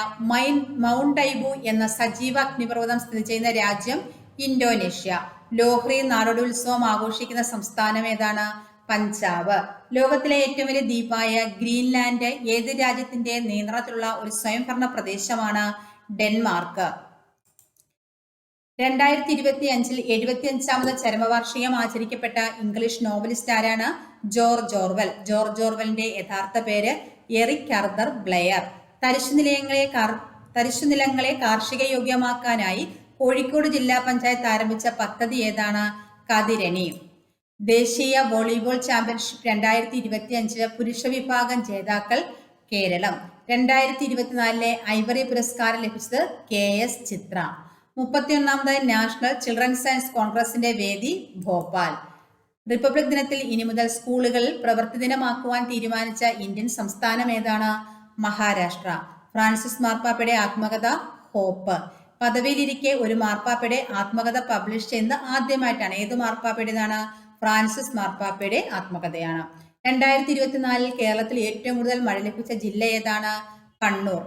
മൗണ്ട് ഐബു എന്ന സജീവ അഗ്നിപർവ്വതം സ്ഥിതി ചെയ്യുന്ന രാജ്യം ഇന്തോനേഷ്യ. ലോഹ്രി നാടോടി ആഘോഷിക്കുന്ന സംസ്ഥാനം ഏതാണ്? പഞ്ചാബ്. ലോകത്തിലെ ഏറ്റവും വലിയ ദ്വീപായ ഗ്രീൻലാൻഡ് ഏത് രാജ്യത്തിന്റെ നിയന്ത്രണത്തിലുള്ള ഒരു സ്വയംഭരണ പ്രദേശമാണ്? ഡെൻമാർക്ക്. 2025 75ാമത് ചരമവാർഷികം ആചരിക്കപ്പെട്ട ഇംഗ്ലീഷ് നോവലിസ്റ്റ് ആരാണ്? George Orwell. ജോർജ് ഓർവെലിന്റെ യഥാർത്ഥ പേര് എറിക് ആർതർ ബ്ലെയർ. തരിശുനിലങ്ങളെ കാർഷിക യോഗ്യമാക്കാനായി കോഴിക്കോട് ജില്ലാ പഞ്ചായത്ത് ആരംഭിച്ച പദ്ധതി ഏതാണ്? കതിരണി. ദേശീയ വോളിബോൾ ചാമ്പ്യൻഷിപ്പ് 2025 പുരുഷ വിഭാഗം ജേതാക്കൾ കേരളം. 2024 ഐവറി പുരസ്കാരം ലഭിച്ചത് KS ചിത്ര. 31ാമത് നാഷണൽ ചിൽഡ്രൻ സയൻസ് കോൺഗ്രസിന്റെ വേദി ഭോപ്പാൽ. റിപ്പബ്ലിക് ദിനത്തിൽ ഇനി മുതൽ സ്കൂളുകളിൽ പ്രവൃത്തി ദിനമാക്കുവാൻ തീരുമാനിച്ച ഇന്ത്യൻ സംസ്ഥാനം ഏതാണ്? മഹാരാഷ്ട്ര. ഫ്രാൻസിസ് മാർപ്പാപ്പയുടെ ആത്മകഥ ഹോപ്പ്. പദവിയിലിരിക്കെ ഒരു മാർപ്പാപ്പയുടെ ആത്മകഥ പബ്ലിഷ് ചെയ്യുന്നത് ആദ്യമായിട്ടാണ്. ഏത് മാർപ്പാപ്പയുടേതാണ്? ഫ്രാൻസിസ് മാർപ്പാപ്പയുടെ ആത്മകഥയാണ്. 2024 കേരളത്തിൽ ഏറ്റവും കൂടുതൽ മഴ ലഭിച്ച ജില്ല ഏതാണ്? കണ്ണൂർ.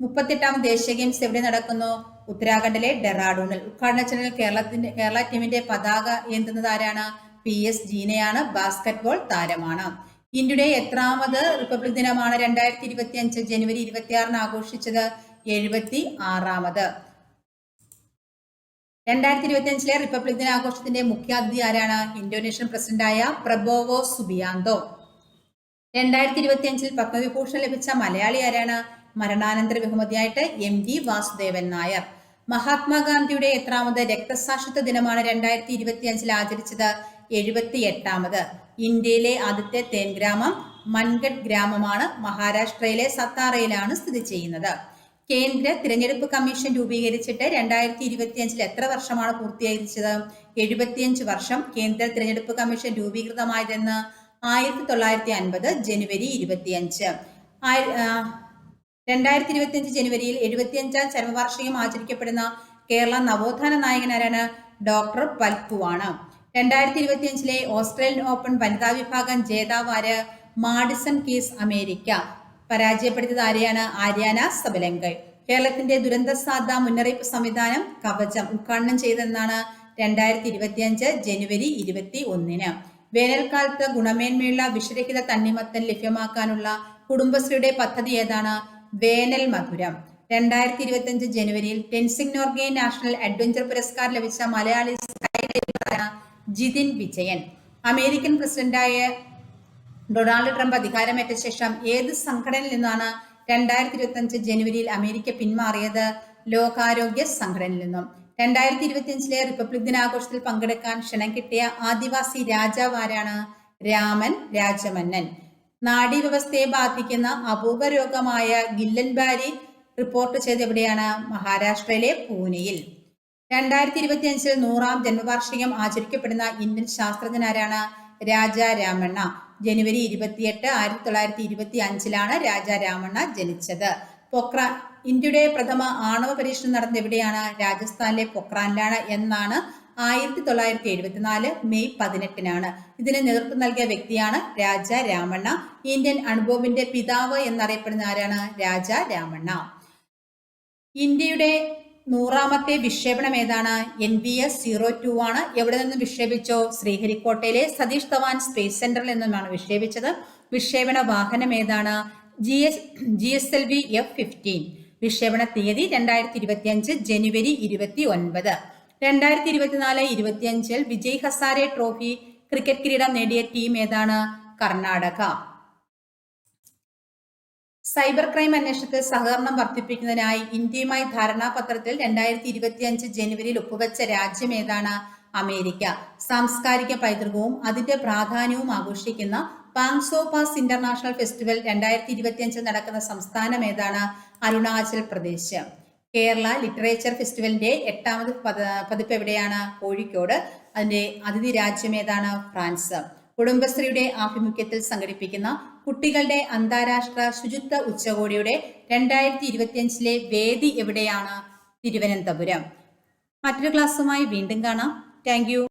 38ാമത് ദേശീയ ഗെയിംസ് എവിടെ നടക്കുന്നു? ഉത്തരാഖണ്ഡിലെ ഡെറാഡൂണിൽ. ഉദ്ഘാടന ചടങ്ങിൽ കേരള ടീമിന്റെ പതാക ഏന്തുന്നത് ആരാണ്? PS ജീനയാണ്. ബാസ്കറ്റ്ബോൾ താരമാണ്. ഇന്ത്യയുടെ എത്രാമത് റിപ്പബ്ലിക് ദിനമാണ് 2025 ജനുവരി 26 ആഘോഷിച്ചത്? 76ാമത്. 2025 റിപ്പബ്ലിക് ദിനാഘോഷത്തിന്റെ മുഖ്യാതിഥി ആരാണ്? ഇന്തോനേഷ്യൻ പ്രസിഡന്റായ പ്രബോവോ സുബിയാന്തോ. 2025 പത്മവിഭൂഷൺ ലഭിച്ച മലയാളി ആരാണ്? മരണാനന്തര ബഹുമതിയായിട്ട് MD വാസുദേവൻ നായർ. മഹാത്മാഗാന്ധിയുടെ എത്രാമത് രക്തസാക്ഷിത്വ ദിനമാണ് 2025 ആചരിച്ചത്? 78ാമത്. ഇന്ത്യയിലെ ആദ്യത്തെ തേൻ ഗ്രാമം മൻഗഡ് ഗ്രാമമാണ്. മഹാരാഷ്ട്രയിലെ സത്താറയിലാണ് സ്ഥിതി ചെയ്യുന്നത്. കേന്ദ്ര തിരഞ്ഞെടുപ്പ് കമ്മീഷൻ രൂപീകരിച്ചിട്ട് 2025 എത്ര വർഷമാണ് പൂർത്തീകരിച്ചത്? 75 വർഷം. കേന്ദ്ര തിരഞ്ഞെടുപ്പ് കമ്മീഷൻ രൂപീകൃതമായതെന്ന് 1950 ജനുവരി 25. 2025 ജനുവരിയിൽ 75ാം ചരമവാർഷികം ആചരിക്കപ്പെടുന്ന കേരള നവോത്ഥാന നായകൻ ആരാണ്? ഡോക്ടർ പൽപുവാണ്. 2025 ഓസ്ട്രേലിയൻ ഓപ്പൺ വനിതാ വിഭാഗം ജേതാവ് ആര്? Madison keys America. പരാജയപ്പെടുത്തിയത് ആരെയാണ്? ആര്യാന സബലങ്കൈ. കേരളത്തിന്റെ ദുരന്ത സാധ്യതാ മുന്നറിയിപ്പ് സംവിധാനം കവചം ഉദ്ഘാടനം ചെയ്തതെന്നാണ്? 2025 ജനുവരി 21. വേനൽക്കാലത്ത് ഗുണമേന്മയുള്ള വിഷരഹിത തണ്ണിമത്തൻ ലഭ്യമാക്കാനുള്ള കുടുംബശ്രീയുടെ പദ്ധതി ഏതാണ്? വേനൽ മധുരം. 2025 ജനുവരിയിൽ ടെൻസിംഗ് നോർഗെ നാഷണൽ അഡ്വഞ്ചർ പുരസ്കാരം ലഭിച്ച മലയാളി ജിതിൻ വിജയൻ. അമേരിക്കൻ പ്രസിഡന്റായ ഡൊണാൾഡ് ട്രംപ് അധികാരമേറ്റ ശേഷം ഏത് സംഘടനയിൽ നിന്നാണ് 2025 ജനുവരിയിൽ അമേരിക്ക പിന്മാറിയത്? ലോകാരോഗ്യ സംഘടനയിൽ നിന്നും. 2025 റിപ്പബ്ലിക് ദിനാഘോഷത്തിൽ പങ്കെടുക്കാൻ ക്ഷണം കിട്ടിയ ആദിവാസി രാജാവ് ആരാണ്? രാമൻ രാജമന്നൻ. നാഡീവ്യവസ്ഥയെ ബാധിക്കുന്ന അപൂർവ രോഗമായ ഗില്ലൻബാരി റിപ്പോർട്ട് ചെയ്ത് എവിടെയാണ്? മഹാരാഷ്ട്രയിലെ പൂനെയിൽ. 2025 100ാം ജന്മവാർഷികം ആചരിക്കപ്പെടുന്ന ഇന്ത്യൻ ശാസ്ത്രജ്ഞനാരാണ്? രാജാ രാമണ്ണ. ജനുവരി 28 1925 രാജാ രാമണ്ണ ജനിച്ചത്. ഇന്ത്യയുടെ പ്രഥമ ആണവ പരീക്ഷണം നടന്നത് എവിടെയാണ്? രാജസ്ഥാനിലെ പൊക്രാനിലാണ്. എന്നാണ്? 1974 മെയ് 18 ഇതിന് നേതൃത്വം നൽകിയ വ്യക്തിയാണ് രാജാ രാമണ്ണ. ഇന്ത്യൻ അണുബോംബിന്റെ പിതാവ് എന്നറിയപ്പെടുന്ന ആരാണ്? രാജാ രാമണ്ണ. ഇന്ത്യയുടെ 100ാമത്തെ വിക്ഷേപണം ഏതാണ്? NVS-02 ആണ്. എവിടെ നിന്നും വിക്ഷേപിച്ചോ? ശ്രീഹരിക്കോട്ടയിലെ സതീഷ് ധവാൻ സ്പേസ് സെന്ററിൽ നിന്നുമാണ് വിക്ഷേപിച്ചത്. വിക്ഷേപണ വാഹനം ഏതാണ്? GSLV F-15. വിക്ഷേപണ തീയതി 2025 ജനുവരി 29. 2024-25 വിജയ് ഹസാരെ ട്രോഫി ക്രിക്കറ്റ് കിരീടം നേടിയ ടീം ഏതാണ്? കർണാടക. സൈബർ ക്രൈം അന്വേഷണത്തിൽ സഹകരണം വർദ്ധിപ്പിക്കുന്നതിനായി ഇന്ത്യയുമായി ധാരണാപത്രത്തിൽ 2025 ജനുവരിയിൽ ഒപ്പുവെച്ച രാജ്യം ഏതാണ്? അമേരിക്ക. സാംസ്കാരിക പൈതൃകവും അതിന്റെ പ്രാധാന്യവും ആഘോഷിക്കുന്ന പാങ്സോ പാസ് ഇന്റർനാഷണൽ ഫെസ്റ്റിവൽ 2025 നടക്കുന്ന സംസ്ഥാനം ഏതാണ്? അരുണാചൽ പ്രദേശ്. കേരള ലിറ്ററേച്ചർ ഫെസ്റ്റിവലിന്റെ 8ാമത് പതിപ്പ് എവിടെയാണ്? കോഴിക്കോട്. അതിന്റെ അതിഥി രാജ്യം ഏതാണ്? ഫ്രാൻസ്. കുടുംബശ്രീയുടെ ആഭിമുഖ്യത്തിൽ സംഘടിപ്പിക്കുന്ന കുട്ടികളുടെ അന്താരാഷ്ട്ര ശുചിത്വ ഉച്ചകോടിയുടെ 2025 വേദി എവിടെയാണ്? തിരുവനന്തപുരം. മറ്റൊരു ക്ലാസ്സുമായി വീണ്ടും കാണാം. Thank you.